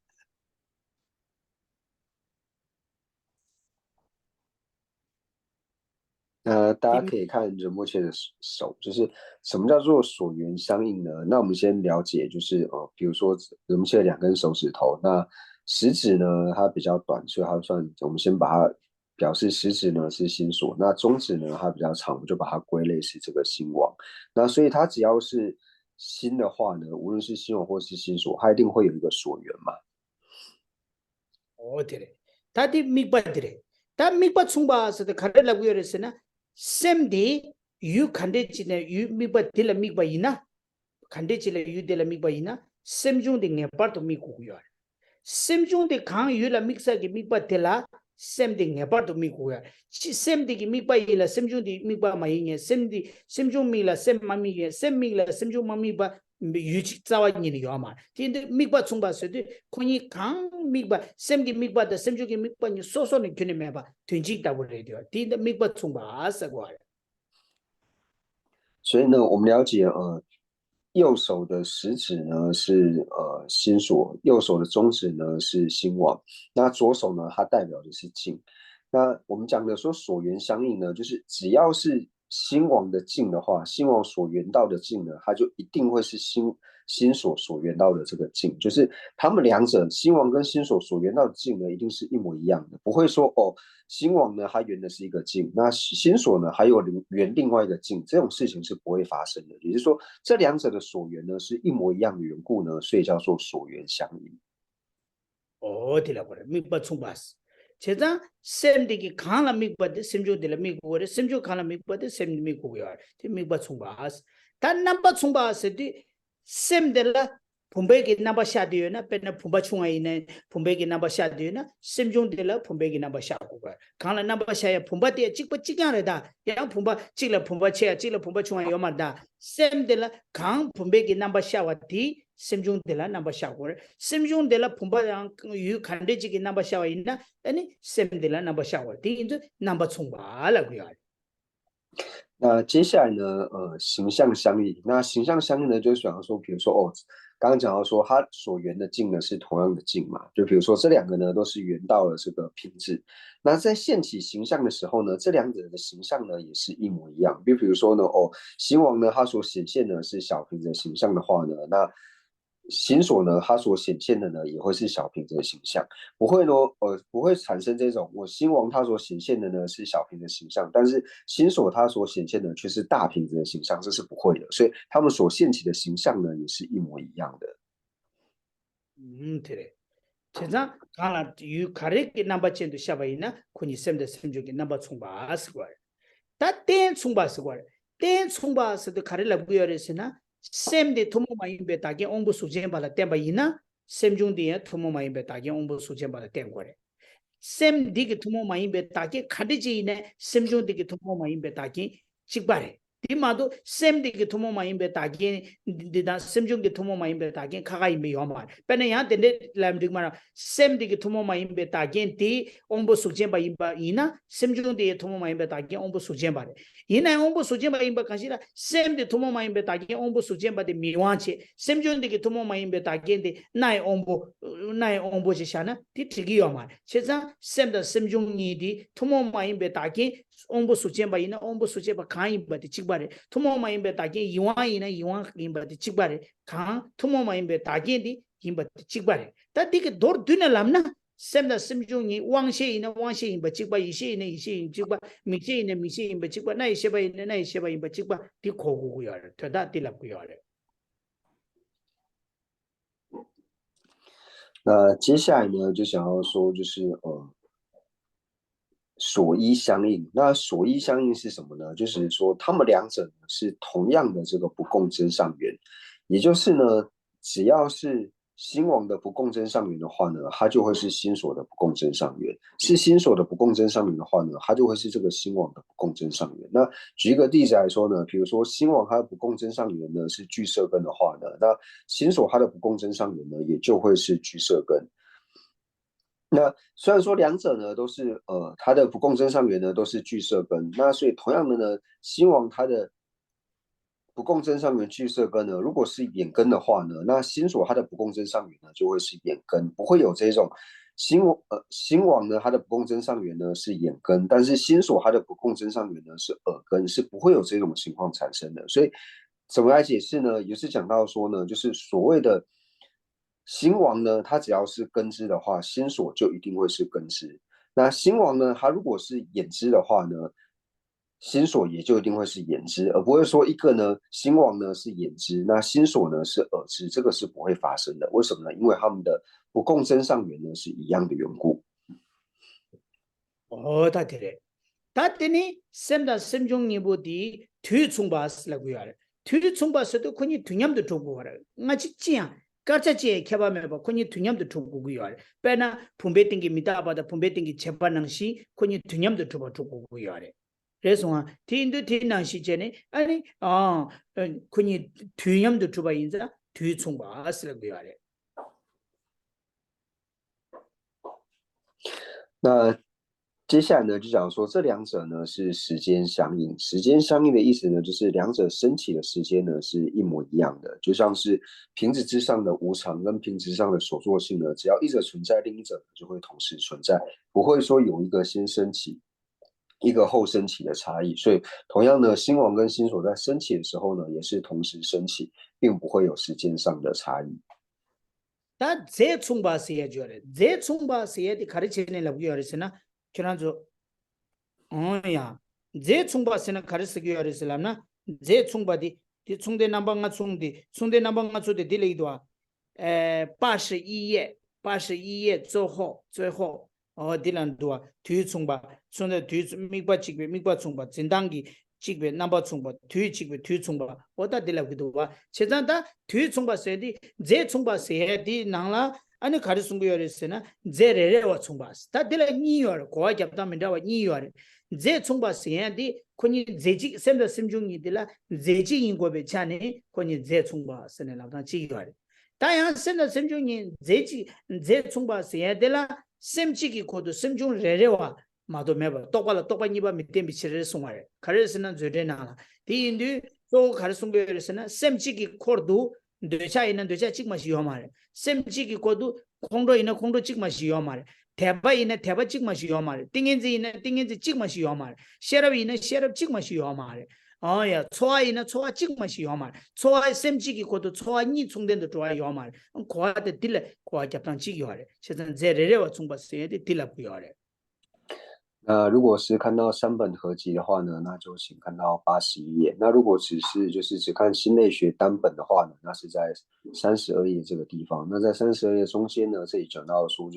大家可以看仁波切的手，就是什么叫做所缘相应呢？那我们先了解，就是比如说仁波切的2根手指头，那食指呢它比较短，所以它算我们先把它表示实质呢是心所，那中指呢它比较长，我们就把它归类是这个心王。那所以它只要是心的话呢，无论是心王或是心所，它一定会有一个所缘嘛。哦，对嘞，他的明白的嘞，他明白从吧是的，看得了个人是呢，same day you 看得起呢，you 明白的了明白伊呢，看得起了 you 的了明白伊呢，same 中的眼巴都明古个，same 中的看 you 了明啥个明白的啦，same 的眼巴都明古个，same 的个明白伊了，same 中的明白嘛伊个，same 的 same 中明了 same 嘛明个，same 明了 same 中嘛明白。语气早晚你的要嘛，现在明白从吧说的，可以看明白，什么明白的，什么就给明白，你说说你肯定明白，推荐到不来的，现在明白从吧是过来。所以呢，我们了解右手的食指呢是心所，右手的中指呢是心王，那左手呢它代表的是静。那我们讲的说所缘相应呢，就是只要是心王的静的话，心王所缘到的静呢，它就一定会是心所缘到的这个静，就是他们两者心王跟心所缘到的静呢，一定是一模一样的，不会说哦，心王呢它缘的是一个静，那心所呢还有缘另外一个静，这种事情是不会发生的。也就是说，这两者的所缘呢是一模一样的缘故呢，所以叫做所缘相应。哦，对了，过来明白从吧是。现在 same 的个看了明白的，什么就对了明白的，什么就看了明白的，什么明白个，这明白从吧是。但那么从吧是的，same 的了。Pumbai ke namba sha diyo na pe na pumba chunga ina pumbai ke namba sha diyo na simjung de la pumbai ke namba sha ko ka kala namba sha ya pumba de chikpa chikya re da ya pumba chikla pumba che chikla pumba chunga yo ma da sem de la kang pumbai ke namba sha wa ti simjung de la namba sha ko simjung de la pumba yang yu khande ji ke namba sha wa ina ani sem de la namba sha wa ti into namba chungba la ku ya 那接下来呢，形象相应。那形象相应呢，就是想要说，比如说哦，刚刚讲到说，它所缘的境呢是同样的境嘛，就比如说这两个呢都是缘到了这个品质。那在现起形象的时候呢，这两者的形象呢也是一模一样。比如说呢，哦，星王呢它所显现的是小瓶子的形象的话呢，那心所呢它所显现的呢也会是小瓶子的形象。不会产生这种我心王它所显现的呢是小瓶的形象，但是心所它所显现的却是大瓶子的形象，这是不会的。所以他们所现起的形象呢也是一模一样的。对嘞。现在看了有卡里给 number 见到下边呢，可你 sem 的 sem 就给 number 冲吧是过来，但点冲吧是过来，点冲吧是的卡里来不要的是呢，sem 的土木嘛因被大家onbu 数件把它点吧伊呢，sem 中的土木嘛因被大家onbu 数件把它点过来，sem 的个土木嘛因被大家卡的这呢，sem 中的个土木嘛因被大家击败嘞。ဒီမှာတော့ same ဒီကထုံမမိုင်းပဲတာကင်းဒီဒါ same ကြုံကထုံမမိုင်းပဲတာကင်းခါခိုင်မေရောမှာပနေရတဲ့လမ်ဒီမှာ same ဒီကထုံမမိုင်းပဲတာကင်းတီအောင်ဘဆုချင်းပါရင်ပါဤနာ same ကြုံတဲ့ထုံမမိုင်းပဲတာကင်းအောင်ဘဆုချင်းပါတယ်ဤနာအောင်ဘဆုချင်းပါရင်ပါခါရှိလား same ဒီထုံမမိုင်းပဲတာကင်းအောင်ဘဆုချင်းပါတဲ့မြေဝမ်းချေ same ကြုံဒီကထုံမမိုင်းပဲတာကင်းတီနိုင်အောင်ဘချရှာနာဒီတိကြီးရောမှာချက်စား same တဲ့ same ကြုံညီဒီထုံမမိုင်းပဲတာကင်းအောင်ဘဆုချင်းပါရင်အောင်ဘဆုချင်းပါခိုင်းပါတဲ့ချစ်ပါတယ် ထုံမမိုင်းပဲတာကင်းယဝိုင်းနဲ့ယဝိုင်းကင်းပါတဲ့ချစ်ပါတယ်ခံထုံမမိုင်းပဲတာကင်းဒီယင်ပါတဲ့ချစ်ပါတယ်တတိကဒေါ်ဒွနလမ်နာ sem da sem jung ni wang she ina wang she in ba chik ba yi she ina yi she in chik ba mi she ina mi she in ba chik ba na yi she ba ina na yi she ba in ba chik ba di kho ku ya le ta da ti la ku ya le 那接下来呢，就想要说，就是所依相应。那所依相应是什么呢？就是说，他们两者呢是同样的这个不共真上缘，也就是呢，只要是心王的不共真上缘的话呢，它就会是心所的不共真上缘；是心所的不共真上缘的话呢，它就会是这个心王的不共真上缘。那举一个例子来说呢，比如说心王它的不共真上缘呢是俱舍根的话呢，那心所它的不共真上缘呢也就会是俱舍根。那虽然说两者呢都是它的不共真上缘呢都是俱舍根，那所以同样的呢，心王它的不共真上缘俱舍根呢，如果是眼根的话呢，那心所它的不共真上缘呢就会是眼根，不会有这种心王呢它的不共真上缘呢是眼根，但是心所它的不共真上缘呢是耳根，是不会有这种情况产生的。所以怎么来解释呢？也是讲到说呢，就是所谓的。心王呢，它只要是根支的话，心所就一定会是根支。那心王呢，它如果是眼支的话呢，心所也就一定会是眼支，而不会说一个呢心王呢是眼支，那心所呢是耳支，这个是不会发生的。为什么呢？因为他们的不共真上缘呢是一样的缘故。다 되래. 다 되니 셈다 셈종니보디 뒤충바스라고 해야. 뒤충바스도 코니 두냠도 두고 와라. 같이 찌야. 까짜찌에 켜바면 코니 두냠도 두고 와라. 빼나 분배땡기 미다바다 분배땡기 제반낭시 코니 두냠도 두고 와라. 그래서 뒤인도 뒤낭시 전에 아니 코니 두냠도 두바 인자 뒤충바스라고 해야. 那接下来呢，就讲说这两者呢是时间相应。时间相应的意思呢，就是两者升起的时间呢是一模一样的，就像是瓶子之上的无常跟瓶子之上的所作性呢，只要一者存在，另一者就会同时存在，不会说有一个先升起，一个后升起的差异。所以同样呢，心王跟心所在升起的时候呢，也是同时升起，并不会有时间上的差异。 다 제충바스에 줘래. 제충바스에 가르치는 라고 요르스나 저런저 어야 제충바스는 가르치기 요르스람나 제충바디 뒤충대 남방가 충디 충대 남방가 충디 딜레이도아 81页最后딜란도아 뒤충바 손에 뒤 미과 직배 미과 충바 진단기 직배 넘버 충바 뒤 직배 뒤 충바 어디다 딜라기도 와 세잔다 뒤 충바 세디 제 충바 세디 나라 아니 가르sun 거였으나 제레레와 충바스 다 딜라 니요 고아 잡다면다와 니요 제 충바 세디 코니 제지 셈다 심중이 딜라 제지 인고베 차네 코니 제 충바 세네라다 지요 다양 셈다 심중이 제지 제 충바 세디라 셈지기 코도 심중 레레와 마도 매버 똑바로 니바 밑에 미치를 송아래 가르스는 저래나 디인도 또 가르송 거였으나 셈지기 코도 되차 있는 되차 찍마시 요말 셈지기 코도 공도 있는 공도 찍마시 요말 대바 있는 대바 찍마시 요말 띵인지 있는 띵인지 찍마시 요말 셰럽 있는 셰럽 찍마시 요말 어야 초아 있는 초아 찍마시 요말 초아 셈지기 코도 초아 니 총된도 좋아 요말 고아데 딜레 고아 잡단 찍요래 세상 제레레와 총바스에 딜라고요래 那如果是看到三本合集的话呢，那就请看到81页。那如果只看心类学单本的话呢，那是在32页这个地方。那在32页中间呢，这里讲到说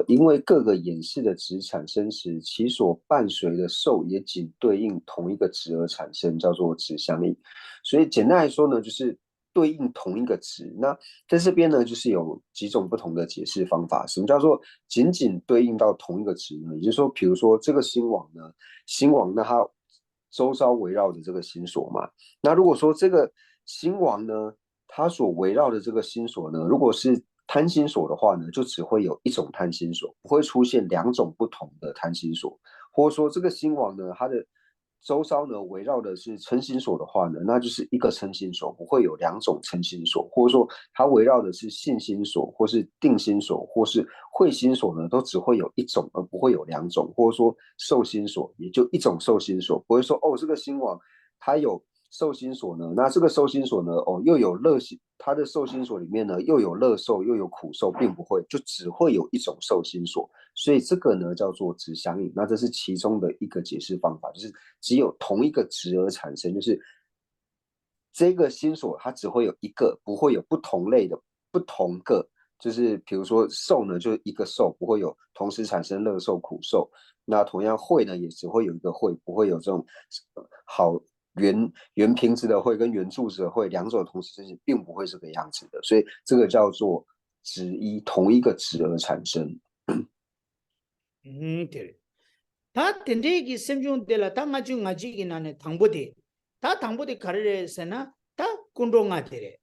因为各个演示的值产生时，其所伴随的受也仅对应同一个值而产生，叫做值相应。所以简单来说呢，就是对应同一个值。那在这边呢，就是有几种不同的解释方法。什么叫做仅仅对应到同一个值呢？也就是说，比如说这个星网呢，星网那它周遭围绕着这个星所嘛。那如果说这个星网呢，它所围绕的这个星所呢，如果是贪心所的话呢，就只会有一种贪心所，不会出现两种不同的贪心所。或者说这个星网呢，它的周遭呢围绕的是嗔心所的话呢，那就是一个嗔心所，不会有两种嗔心所。或者说它围绕的是信心所，或是定心所，或是慧心所呢，都只会有一种，而不会有两种。或者说受心所也就一种受心所，不会说这个星网它有受心所呢，那这个受心所呢，又有乐心，它的受心所里面呢又有乐受又有苦受，并不会，就只会有一种受心所。所以这个呢叫做值相应，那这是其中的一个解释方法，就是只有同一个值而产生，就是这个心所它只会有一个，不会有不同类的不同个，就是比如说受呢就一个受，不会有同时产生乐受苦受。那同样慧呢也只会有一个慧，不会有这种好圆瓶子的慧跟圆柱子的慧两种同时生起，并不会这个样子的。所以这个叫做值一，同一个值而产生。对。다 텐데기 sem중데라 당아중 아지기나네 당보디 다 당보디 가르레스나 다 군동아데레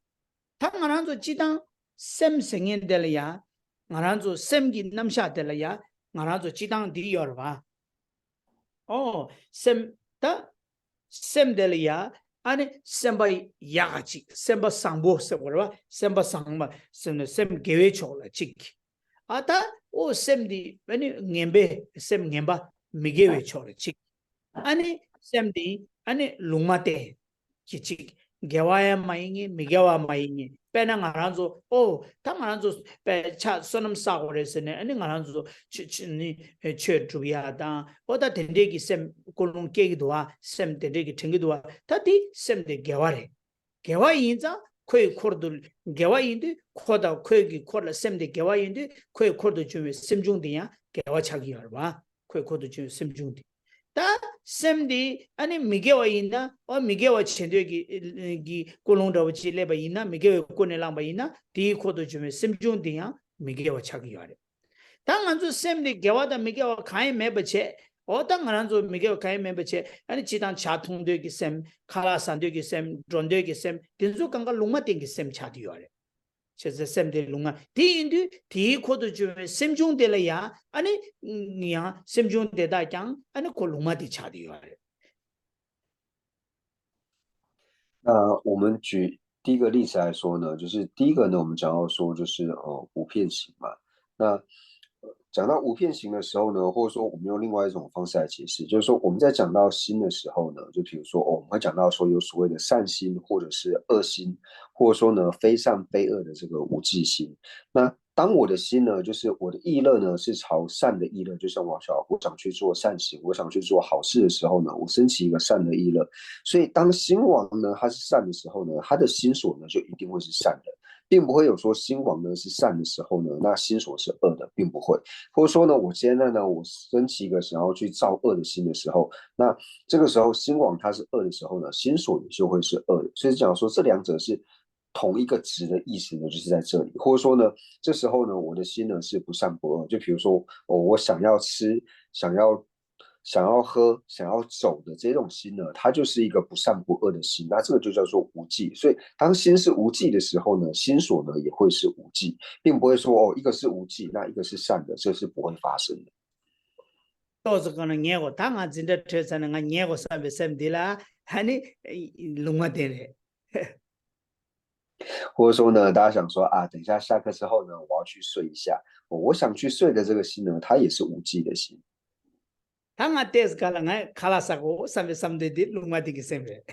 당아란조 지당 셈생인데라야 나란조 셈기 남샤데라야 나란조 지당 디여봐 셈다 셈데라야 아니 셈바이 야가지 셈바 상보 셈거라 셈바 상마 셈 계획초라 지키 아다 오 셈디 왜니 녜베 셈 녜바 미게웨 초르 치 아니 셈디 아니 룽마테 키치 gewaya maingi migewa maingi pena ngaranzo oh ta ngaranzo pe cha sonam sa gore sene ani ngaranzo ni che tuya da oda dende gi sem kolon ke gi doa sem dende gi tingi doa ta di sem de geware gewa inza koi kordo gewa indi khoda koi gi korla sem de gewa indi koi kordo jume sem jung de ya gewa chagi yarba koi kordo jume sem jung de 다 샘디 아니 미게와 있나 어 미게와 첸데기 기 콜롱다고 지레바 있나 미게와 코네랑바 있나 디 코도 주면 샘중디야 미게와 차기야래 당한주 샘디 게와다 미게와 가이 매버체 어떤 한주 미게와 가이 매버체 아니 지단 차통되기 샘 카라산되기 샘 존되기 샘 딘주 강가 롱마땡기 샘 차디야래 제가 샘데 롱아 디인디 디 코도 주면 샘중데라야 아니 야 샘중데다 장 아니 콜롱마디 차디야래那我们举第一个例子来说呢，就是第一个呢，我们讲到说就是无片型嘛。那讲到无片型的时候呢，或者说我们用另外一种方式来解释，就是说我们在讲到心的时候呢，就比如说我们会讲到说有所谓的善心或者是恶心，或者说呢非善非恶的这个无记心。那当我的心呢，就是我的意乐呢是朝善的意乐，就像我想去做善行，我想去做好事的时候呢，我升起一个善的意乐。所以当心王呢它是善的时候呢，他的心所呢就一定会是善的。并不会有说心王呢是善的时候呢，那心所是恶的，并不会。或者说呢，我现在呢，我升起一个想要去造恶的心的时候，那这个时候心王它是恶的时候呢，心所也就会是恶的。所以讲说这两者是同一个值的意思呢，就是在这里。或者说呢，这时候呢，我的心呢是不善不恶。就比如说，我想要吃，想要喝、想要走的这种心呢，它就是一个不善不恶的心，那这个就叫做无记。所以当心是无记的时候呢，心所呢也会是无记，并不会说一个是无记，那一个是善的，这是不会发生的。都是可能年过，当然真的特产那个年过300啦，还你弄啊点嘞。或者说呢，大家想说啊，等一下下课之后呢，我要去睡一下，我想去睡的这个心呢，它也是无记的心。당아 테스 갈랑아 칼라사고 삼베삼데디 룽마디기 셈레.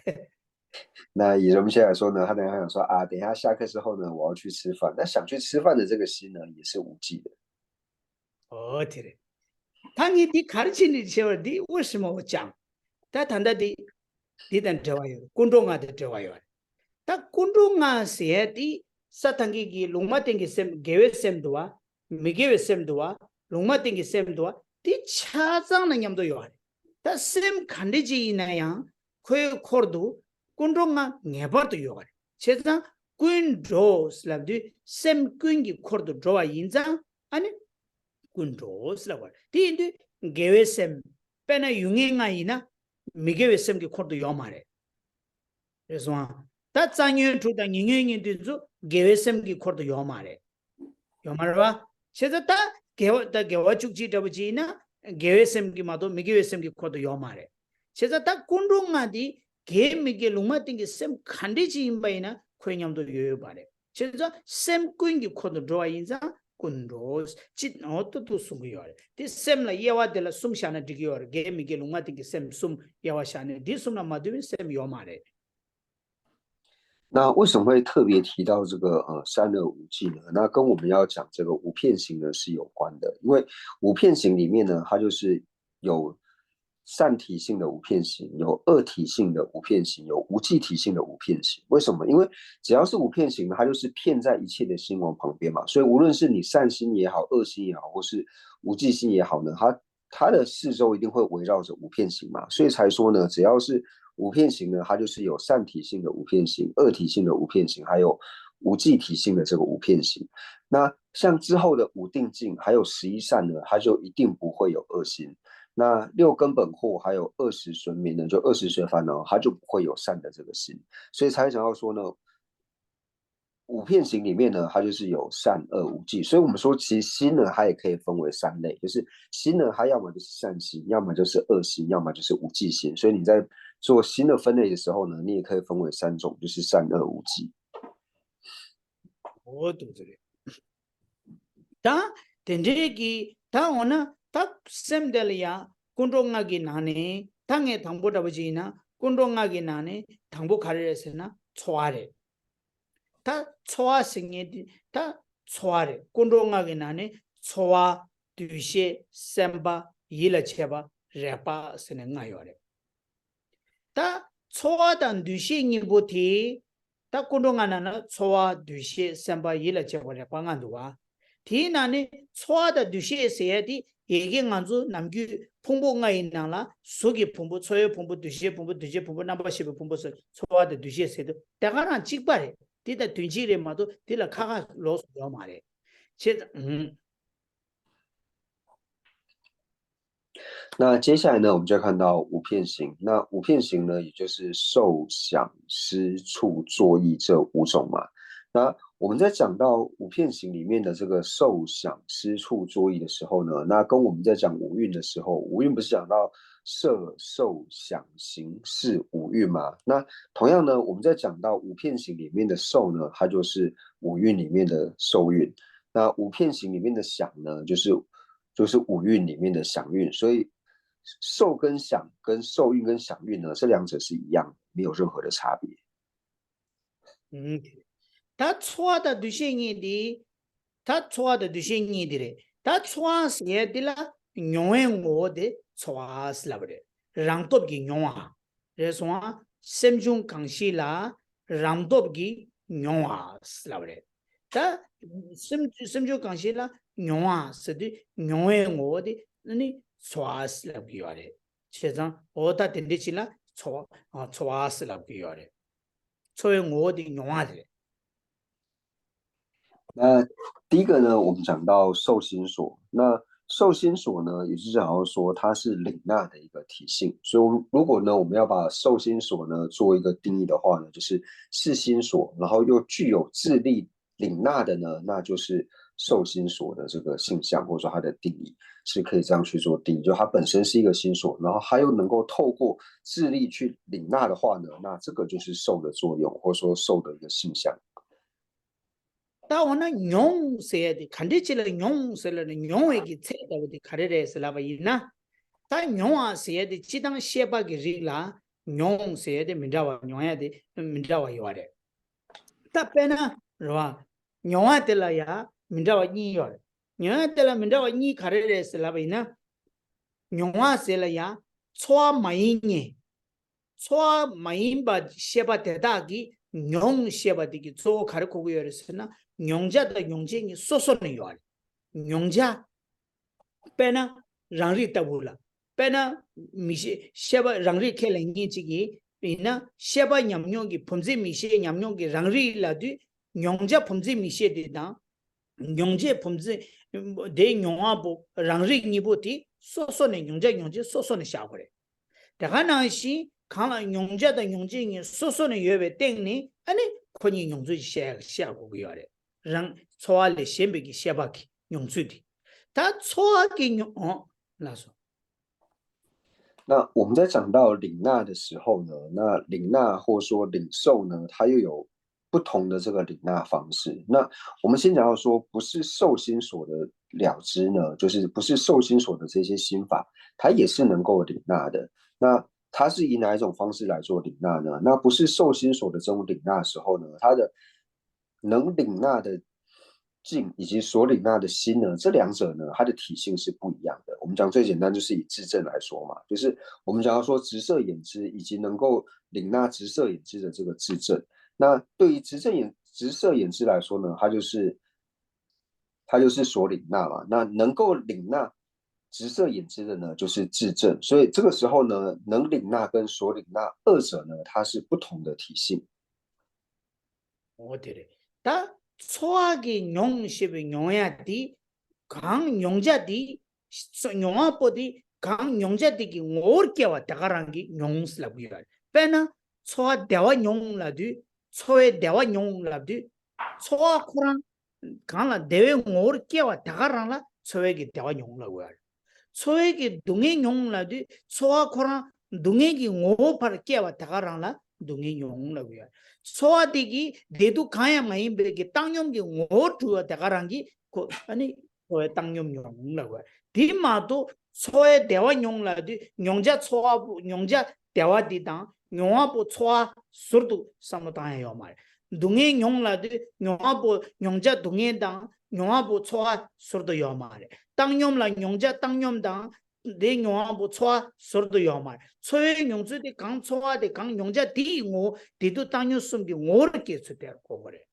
那以人们现在来说呢，他等一下想说啊，等一下下课之后呢，我要去吃饭。那想去吃饭的这个心呢，也是无记的。어디래? 당이 디 가르치는 제어디为什么我讲? 다 단다디 디단 좋아요. 군동아데 좋아요. 다 군동아 세디 사탕기기 룽마땡기 셈 게웨 셈도와 미게웨 셈도와 룽마땡기 셈도와 디 차장는 냠도 요하래. 다 셈 간디지나야 코에 코르도 군동아 네버도 요하래. 제가 군도스 랍디 셈 군기 코르도 좋아 인자 아니 군도스 라고. 디인데 게웨 셈 빼나 융행아이나 미게웨 셈기 코르도 요마래. 그래서 다 장년 두다 닝닝인데도 게웨 셈기 코르도 요마래. 요마르바 제가 다 gewa chukchi tabuchi na gewe semki mato migewe semki kodo yomare. Cheza ta kundro nga di ge mige lungma tingi sem khandi chi imbai na kwe nyamdo yoyo bare. Cheza sem kuingi kodo drowa inza kundro chit noto tu sungu yore. Di sem la yewa de la sum shana digi yore. Ge mige lungma tingi sem sum yewa shana di sum na maduwi sem yomare. 那为什么会特别提到这个善恶无记呢？那跟我们要讲这个无片型呢是有关的，因为无片型里面呢，它就是有善体性的无片型，有恶体性的无片型，有无记体性的无片型。为什么？因为只要是无片型，它就是片在一切的心王旁边嘛，所以无论是你善心也好，恶心也好，或是无记心也好呢，它的四周一定会围绕着无片型嘛，所以才说呢，只要是无片型呢，它就是有善体性的无片型、恶体性的无片型，还有无记体性的这个无片型。那像之后的无定境，还有11善呢，它就一定不会有恶心。那6根本惑还有20顺眠呢，就20随烦恼，它就不会有善的这个心。所以才想要说呢，五片型里面呢，它就是有善恶无记，所以我们说其实心呢，它也可以分为3类，就是心呢，它要么就是善心，要么就是恶心，要么就是无记心。所以你在做心的分类的时候呢，你也可以分为3种，就是善恶无记。我懂这个。다 덴제기 다 오나 다 셈델이야 군종하기 나네 당에 당보다 보지나 꾼롱하기 나네 당보 가르에서나 초아래 다 초아 생애디 다 초아래 꾼롱하기 나네 초아 두시 셈바 일체바 레파 스능아요래 다 초아단 두시니 보티 다 꾼롱하나나 초아 두시 셈바 일체바 레파간도와 디나네 초아다 두시에서야디 얘기 간주 남규 풍부가 있나라 속이 풍부 초의 풍부 두시의 풍부 두시의 풍부 남바시의 풍부서 초아다 두시에서도 대가란 직발에 디다 둔지레 마도 디라 카가 로스 말해 제 那接下来呢，我们就看到五片形。那五片形呢，也就是受、想、思、触、作、意这五种嘛。那我们在讲到五片形里面的这个受、想、思、触、作、意的时候呢，那跟我们在讲五蕴的时候，五蕴不是讲到色、受、想、行、识五蕴嘛？那同样呢，我们在讲到五片形里面的受呢，它就是五蕴里面的受蕴。那五片形里面的想呢，就是五蕴里面的想蕴。所以受跟想跟受蕴跟想蕴呢，这两者是一样，没有任何的差别。다 초아다 두시니디 다 초아다 두시니디래 다 초아스예디라 뇽행오데 초아스라브레 랑톱기 뇽아 그래서 셈중 강시라 랑톱기 뇽아스라브레 다 셈중 강시라 뇽아스디 뇽행오데 아니 초아스라비요레 세상 오다 된디치라 초아스라비요레 초행오디 뇽아데 那第一个呢，我们讲到受心所。那受心所呢，也就是好像说它是领纳的一个体性。所以如果呢，我们要把受心所呢做一个定义的话呢，就是是心所，然后又具有自力领纳的呢，那就是受心所的这个性相，或者说它的定义是可以这样去做定义，就它本身是一个心所，然后它又能够透过自力去领纳的话呢，那这个就是受的作用，或者说受的一个性相。 다오나 뇽 세야디 칸디치라 뇽 세라는 뇽에기 체다고디 카레레스라바이나 다 뇽아 세야디 지당 셰바기 리라 뇽 세야디 민다와 뇽야디 민다와 요아레 다 페나 로아 뇽아 텔라야 민다와 니 요아레 뇽아 텔라 민다와 니 카레레스라바이나 뇽아 세라야 초아 마이니 초아 마인바 셰바 대다기 뇽 셰바디기 조 가르코고 요레스나 뇽자다 뇽쟁이 소소는 요알 뇽자 빼나 랑리 따불라 빼나 미시 셰바 랑리 켈랭이 지기 이나 셰바 냠뇽기 품지 미시 냠뇽기 랑리 라디 뇽자 품지 미시디다 뇽제 품지 데 뇽아보 랑리 니보티 소소는 뇽자 소소는 샤고레 다가나시 강라 뇽자다 뇽쟁이 소소는 여베 땡니 아니 코니 뇽주 샤고 요래 랑 초알레 셴베기 샤바키 용수디 다 초아기 라서 那我们在讲到领纳的时候呢，那领纳或说领受呢，它又有不同的这个领纳方式。那我们先讲到说，不是受心所的了知呢，就是不是受心所的这些心法，它也是能够领纳的。那它是以哪一种方式来做领纳呢？那不是受心所的这种领纳的时候呢，它的能领纳的境以及所领纳的心呢，这两者呢，它的体性是不一样的。我们讲最简单，就是以智证来说嘛，就是我们讲到说直色眼知以及能够领纳直色眼知的这个智证。那对于直色眼知来说呢，它就是所领纳嘛。那能够领纳直色眼知的呢，就是智证。所以这个时候呢，能领纳跟所领纳二者呢，它是不同的体性。어디래 다 초아기 용십이 용야디 강 용자디 용아보디 강 용자디기 오르게와 다가랑기 용슬라고요 빼나 초아 대와 용라디 초에 대와 용라디 초아 코랑 강라 대외 오르게와 다가랑라 초에기 대와 용라고요 초에기 동해 용라디 초아 코랑 동해기 오파르게와 다가랑라 동해 용라고요 소아디기 내도 가야 마인베기 땅용기 오투어 대가랑기 아니 소의 땅용용라고 디마도 소의 대화 용라디 용자 소아 용자 대화디당 용하고 초아 소르도 삼로당해요 말. 동해 용라도 용하고 용자 동해당 용하고 초아 소르도요 말. 땅용라 용자 땅용당 내 용하고 초아 소르도요 말. 초의 용주의 강 초아의 강 용자 디고 디도 땅용 숨기 오를 깨서될 거래.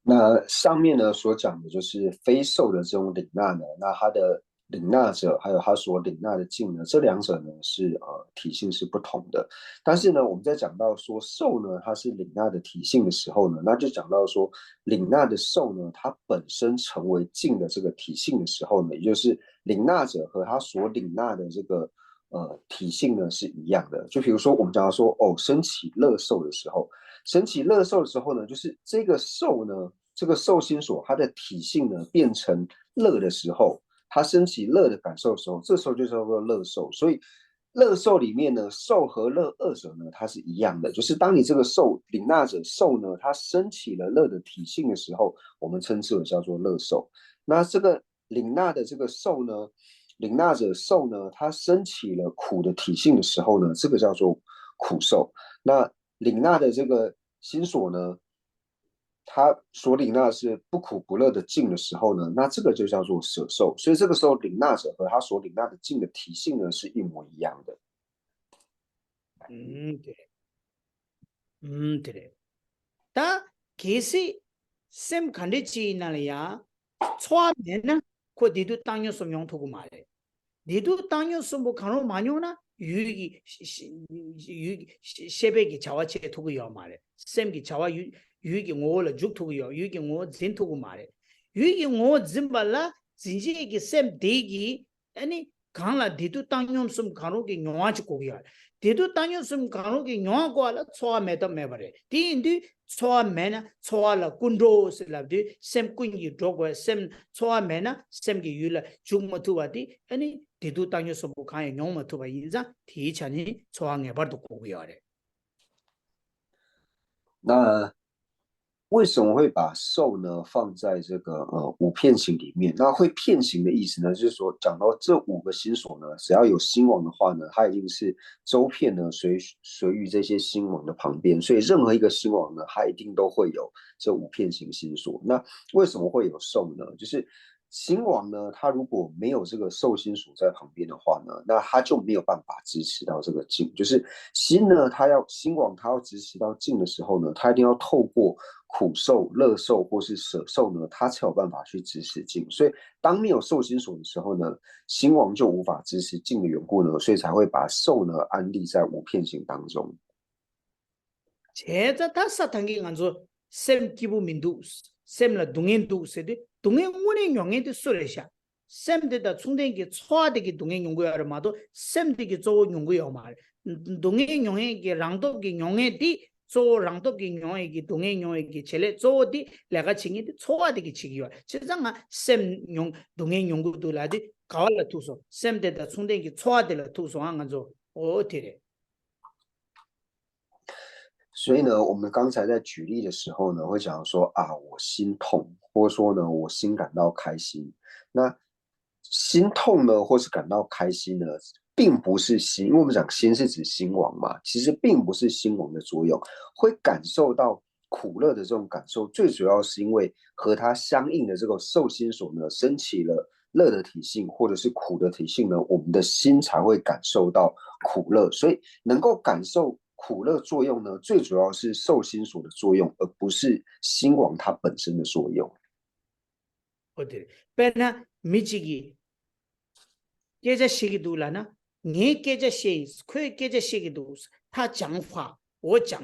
那上面呢所讲的就是非受的这种领纳呢，那它的领纳者还有他所领纳的境呢，这两者呢是体性是不同的。但是呢，我们在讲到说受呢，它是领纳的体性的时候呢，那就讲到说领纳的受呢，它本身成为境的这个体性的时候呢，也就是领纳者和他所领纳的这个体性呢是一样的。就比如说我们讲到说升起乐受的时候，升起乐受的时候呢，就是这个受呢，这个受心所它的体性呢变成乐的时候。它升起乐的感受的时候，这时候就叫做乐受。所以乐受里面呢，受和乐二者呢，它是一样的。就是当你这个受领纳者受呢，它升起了乐的体性的时候，我们称之为叫做乐受。那这个领纳的这个受呢，领纳者受呢，它升起了苦的体性的时候呢，这个叫做苦受。那领纳的这个心所呢，他所领纳是不苦不乐的境的时候呢，那这个就叫做舍受。所以这个时候领纳者和他所领纳的境的体性呢是一模一样的。对，对。다 계시 셈 간데치 나리야 처음에는 그 니도 땅요 소명 두고 말해. 니도 땅요 소뭐 간호 마뇨나 유익이 셰백이 자와체 두고요 말해. 셈기 자와 유익이 오라 죽 두고요. 유익이 오진 두고 말해. 유익이 오진 발라 진지에게 셈 대기 아니 강라 니도 땅요 소 간호기 용아지 고기야. 니도 땅요 소 간호기 용아고 알아 처음에도 매버래. 디인디 초아메나 초아라 군로스랍디 셈꾼이 도고 셈 초아메나 셈기 유라 중모투와디 아니 디두 땅요서 보카에 용모투바 인자 티찬이 초앙에 버도 고고요래. 那为什么会把受呢放在这个五片形里面？那会片形的意思呢，就是说讲到这五个心所呢，只要有心王的话呢，它一定是周片呢随于这些心王的旁边，所以任何一个心王呢，它一定都会有这五片形心所。那为什么会有受呢？就是心王呢，它如果没有这个受心所在旁边的话呢，那它就没有办法支持到这个境。就是心呢，心王它要支持到境的时候呢，它一定要透过苦受、乐受或是舍受呢，它才有办法去支持境。所以当没有受心所的时候呢，心王就无法支持境的缘故呢，所以才会把受呢安立在五片形当中。제자 다사 단계 간서 셈 기부 민두 셈라 동행도 세데 동행 원의 용에도 소래샤 셈데다 충den기 초아되기 동행 용구야를 마도 셈되기 조 용구야 말 동행 용에게 랑도기 용에디 조 랑도기 용에게 동행 용에게 젤레 조디 내가 칭이 초아되기 치기와 세상아 셈용 동행 용구도 라디 가war라 투소 셈데다 충den기 초아될 투소 한 간서 어디래 所以呢，我们刚才在举例的时候呢，会讲说啊，我心痛，或者说呢，我心感到开心。那心痛呢，或是感到开心呢，并不是心，因为我们讲心是指心王嘛，其实并不是心王的作用，会感受到苦乐的这种感受，最主要是因为和它相应的这个受心所呢，升起了乐的体性或者是苦的体性呢，我们的心才会感受到苦乐，所以能够感受。苦乐作用呢，最主要是受心所的作用，而不是心王它本身的作用。어디? 배나 미치기 깨자시기도라나 니 깨자시 그 깨자시기도 他讲话我讲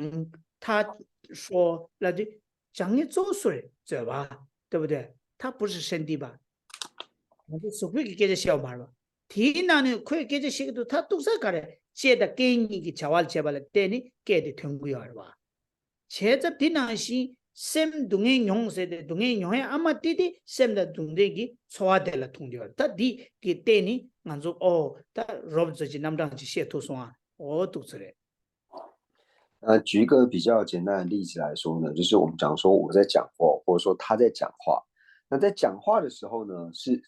他说那就讲你周岁知吧对不对他不是身体吧我就是会给这小말봐 디나는 그 깨자시기도 다 뚝사가래 제다 게임이 자활 제발 때니 깨데 된거야 봐 제자 디나시 셈 동행 용세데 동행 용해 아마 띠디 셈다 동대기 소화될 통되어 다디 기 때니 만족 다 로브즈지 남당지 시토송아 뚝스래 举一个比较简单的例子来说呢，就是我们讲说我在讲话，或者说他在讲话。那在讲话的时候呢，是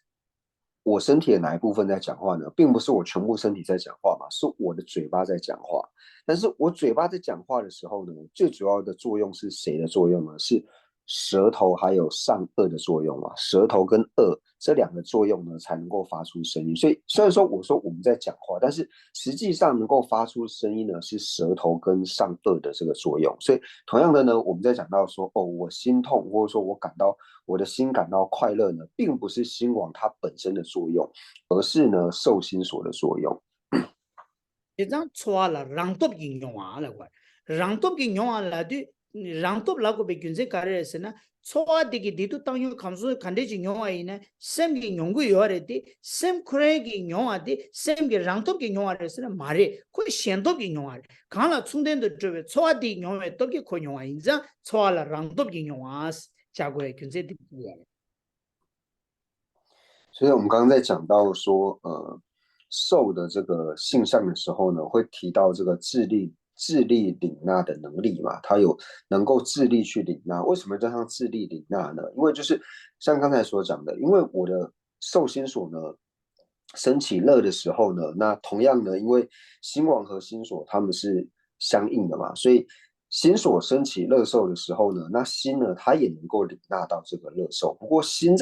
我身体的哪一部分在讲话呢？并不是我全部身体在讲话嘛，是我的嘴巴在讲话。但是我嘴巴在讲话的时候呢，最主要的作用是谁的作用呢？是舌头还有上颚的作用嘛。舌头跟颚这两个作用呢，才能够发出声音。所以虽然说我说我们在讲话，但是实际上能够发出声音呢，是舌头跟上颚的这个作用。所以同样的呢，我们在讲到说，哦，我心痛，或者说我的心感到快乐呢，并不是心王它本身的作用，而是呢受心所的作用。这张错了，让多应用啊了个，让多应用啊了的，让多那个被军事干的是呢，错的个地图当用看书看的应用啊呢，sem 个用个有的，sem 可以个用啊的，sem 个让多个用啊的是呢，马的，可以先多个用啊的，看了充电的这位错的用啊，多个可用啊，因此错了，让多个用啊，加过军事的。所以我们刚刚在讲到说，受的这个性相的时候呢，会提到这个智力领纳的能力嘛，它有能够智力去领纳。为什么叫它智力领纳呢？因为就是像刚才所讲的，因为我的受心所呢升起乐的时候呢，那同样呢，因为心王和心所它们是相应的嘛，所以心所升起乐受的时候呢，那心呢它也能够领纳到这个乐受。不过心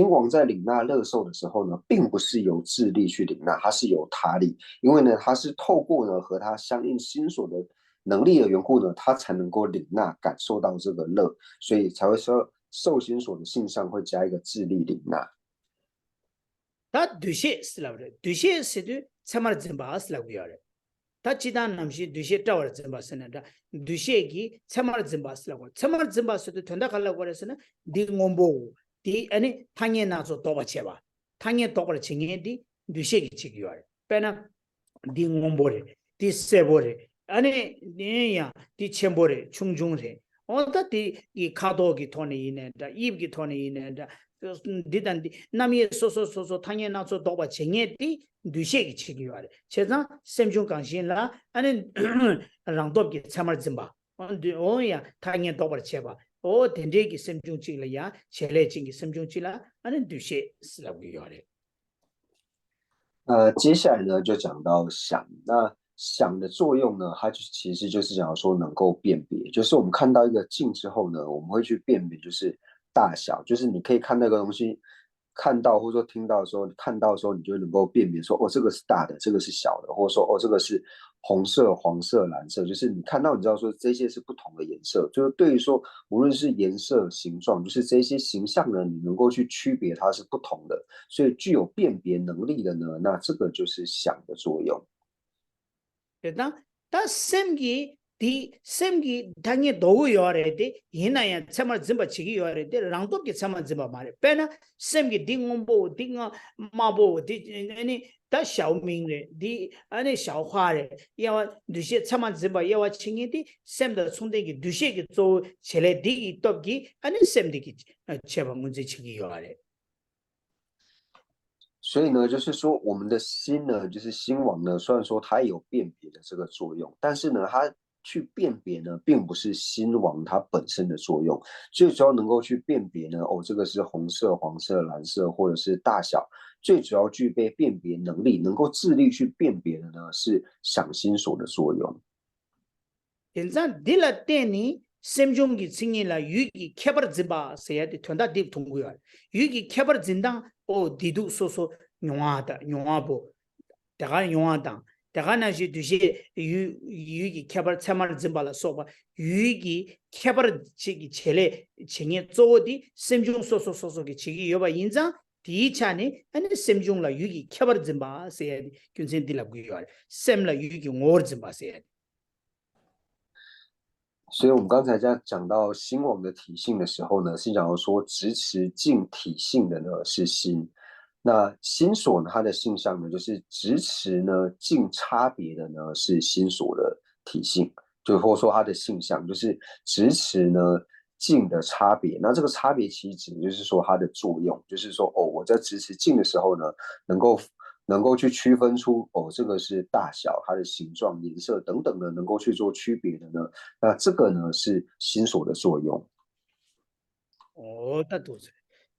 王在领纳乐受的时候呢，并不是由智力去领纳，它是由他力，因为呢它是透过呢和它相应心所的能力的缘故呢，它才能够领纳感受到这个乐，所以才会说受心所的性上会加一个智力领纳。他对些是了的，对些是的，参马真巴是了个样的。他其他南西对些找了真巴是呢的，对些个参马真巴是了个，参马真巴是的，团队看了过来是呢，的我们的，他也拿做多把钱吧，他也多了钱的，对些个这个样的，别呢，的我们的，的谁不的，你呀，的钱不的，穷的，我他的一卡多给托尼呢的，一给托尼呢的。디단 남이 소소소소 당연 나서 도바 쟁예디 두셰기 치기와래 제가 샘중 강신라 아니 랑도기 참을 좀봐 오야 당연 도바 쳐봐 오 덴데기 샘중 치려야 젤레 징기 샘중 치라 아니 두셰 쓰라고요래 接下来呢，就讲到想。那想的作用呢，它其实就是讲说能够辨别，就是我们看到一个镜之后呢，我们会去辨别，就是大小，就是你可以看那个东西，看到或者说听到的时候，看到的时候，你就能够辨别说，哦，这个是大的，这个是小的，或者说，哦，这个是红色、黄色、蓝色，就是你看到，你知道说这些是不同的颜色，就是对于说无论是颜色、形状，就是这些形象呢，你能够去区别它是不同的，所以具有辨别能力的呢，那这个就是想的作用。됐다? 다 샘기 당에 도구 요아래데 이나야 참아 좀바 치기 요아래데 랑도게 참아 좀바 말에 빼나 샘기 딩옹보 딩어 마보 디 아니 다 샤오밍레 디 아니 샤오화레 야와 두시 참아 좀바 야와 칭이디 샘더 총대기 두시게 조 첼레 디기 떡기 아니 샘디기 제바 문제 치기 요아래 所以呢，就是说我们的心呢，就是心王呢，虽然说它有辨别的这个作用，但是呢，它去辨别呢，并不是心王它本身的作用。最主要能够去辨别呢，哦，这个是红色、黄色、蓝色，或者是大小，最主要具备辨别能力，能够智力去辨别的呢，是想心所的作用。 인자 딜라 때니 샘종기 칭이라 유기 캐버 지바 세야디 톤다 딥 통고요 유기 캐버 진당 오 디두 소소 용하다 용하보 다가 용하다 다가나지 두시 유기 캐버 참말 지바라 소바 유기 캐버 지기 첼레 칭이 쪼디 샘종 소소 소소기 지기 여바 인자 디차니 아니 샘종라 유기 캐버 지바 세야디 균센 딜라고요 샘라 유기 오르 지바 세야디 所以我们刚才在讲到心王的体性的时候呢，是讲到说直持境体性的呢是心，那心所呢它的性相呢就是直持呢境差别的呢是心所的体性，就或者说它的性相就是直持呢境的差别。那这个差别其实指的就是说它的作用，就是说哦我在直持境的时候呢，能够去区分出哦，这个是大小、它的形状、颜色等等的，能够去做区别的呢。那这个呢是心所的作用。哦，那都是，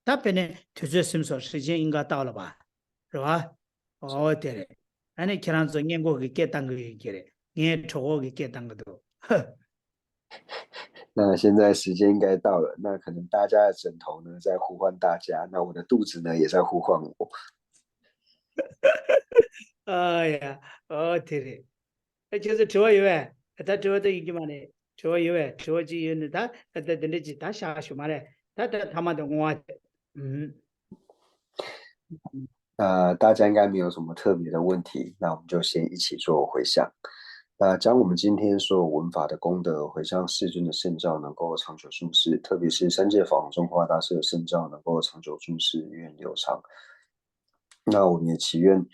那边呢，就是什么时间应该到了吧？是吧？哦，对嘞，俺那看上去念过给当个给嘞，念错给当个都，呵。那现在时间应该到了，那可能大家的枕头呢在呼唤大家，那我的肚子呢也在呼唤我。哎呀，哦，对嘞，那就是吃完以外，他吃完的一句嘛呢，吃完以外，吃完之后呢，他等那几他下去嘛嘞，他妈的我，嗯。大家应该没有什么特别的问题，那我们就先一起做回向。那将我们今天所有文法的功德回向世尊的圣教，能够长久住世，特别是三界法王中华大师的圣教能够长久住世，愿流长。那我们也祈愿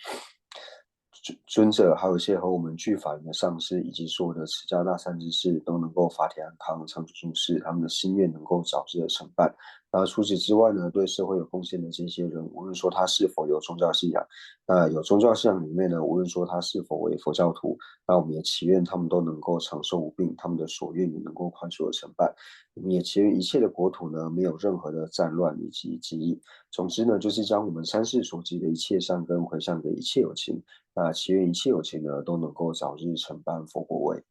尊者，还有一些和我们具法缘的上师，以及所有的持家大善知识，都能够法体安康、长久住世，他们的心愿能够早日的成办。那除此之外呢，对社会有贡献的这些人，无论说他是否有宗教信仰，那有宗教信仰里面呢，无论说他是否为佛教徒，那我们也祈愿他们都能够长寿无病，他们的所愿也能够快速的成办。我们也祈愿一切的国土呢，没有任何的战乱以及疾疫。总之呢，就是将我们三世所积的一切善根回向给一切有情。那祈愿一切有情呢，都能够早日承办佛果位。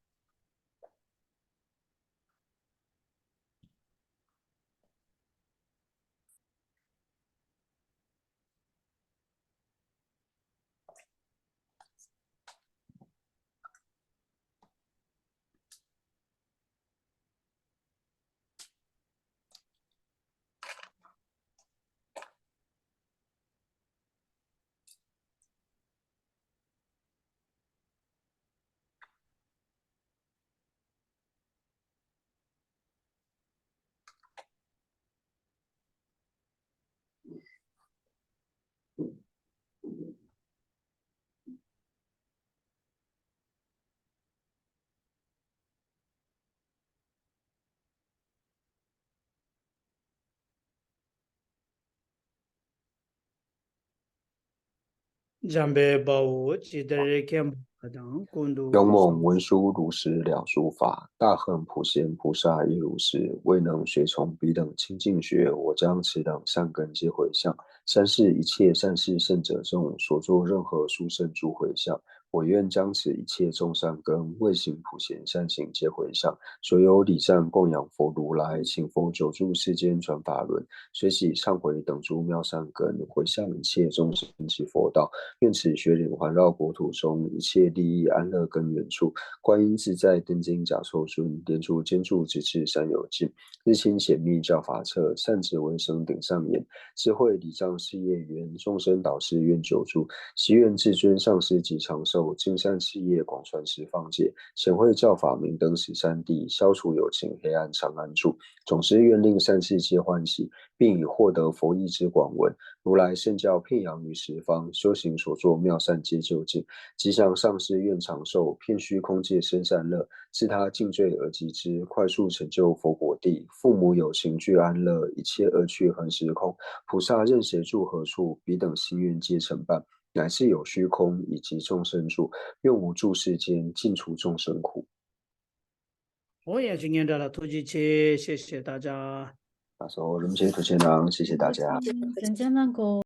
让别把握记得人看不当，共度勇无上。猛文殊如实了诸法，大恨普贤菩萨亦如是。未能学从彼等清净学，我将此等善根皆回向。三世一切善事圣者众所作任何殊胜诸回向，我愿将此一切众善根未行普贤善行皆回向。所有礼赞供养佛如来，请佛久住世间传法轮，随喜忏悔等诸妙善根，回向一切众生及佛道。愿此学领环绕国土中一切利益安乐根源处，观音自在登经甲受尊，莲处坚柱直至山有尽，日清显密教法册，善止闻声顶上言，智慧礼障事业缘，众生导师愿久住，祈愿至尊上师及长寿，尽善事业广传十方界，显慧教法明灯十三地，消除有情黑暗常安住。总之愿令善事皆欢喜，并以获得佛意之广闻，如来圣教遍扬于十方，修行所作妙善皆究竟。吉祥上师愿长寿，遍虚空界生善乐，自他尽罪而及之，快速成就佛果地。父母有情俱安乐，一切恶趣横时空。菩萨任谁住何处，彼等心愿皆成办。乃至有虚空以及众生住，愿无住世间，尽除众生苦。我也去念到了突击期，谢谢大家。那时候人间土千郎，谢谢大家。人间那个。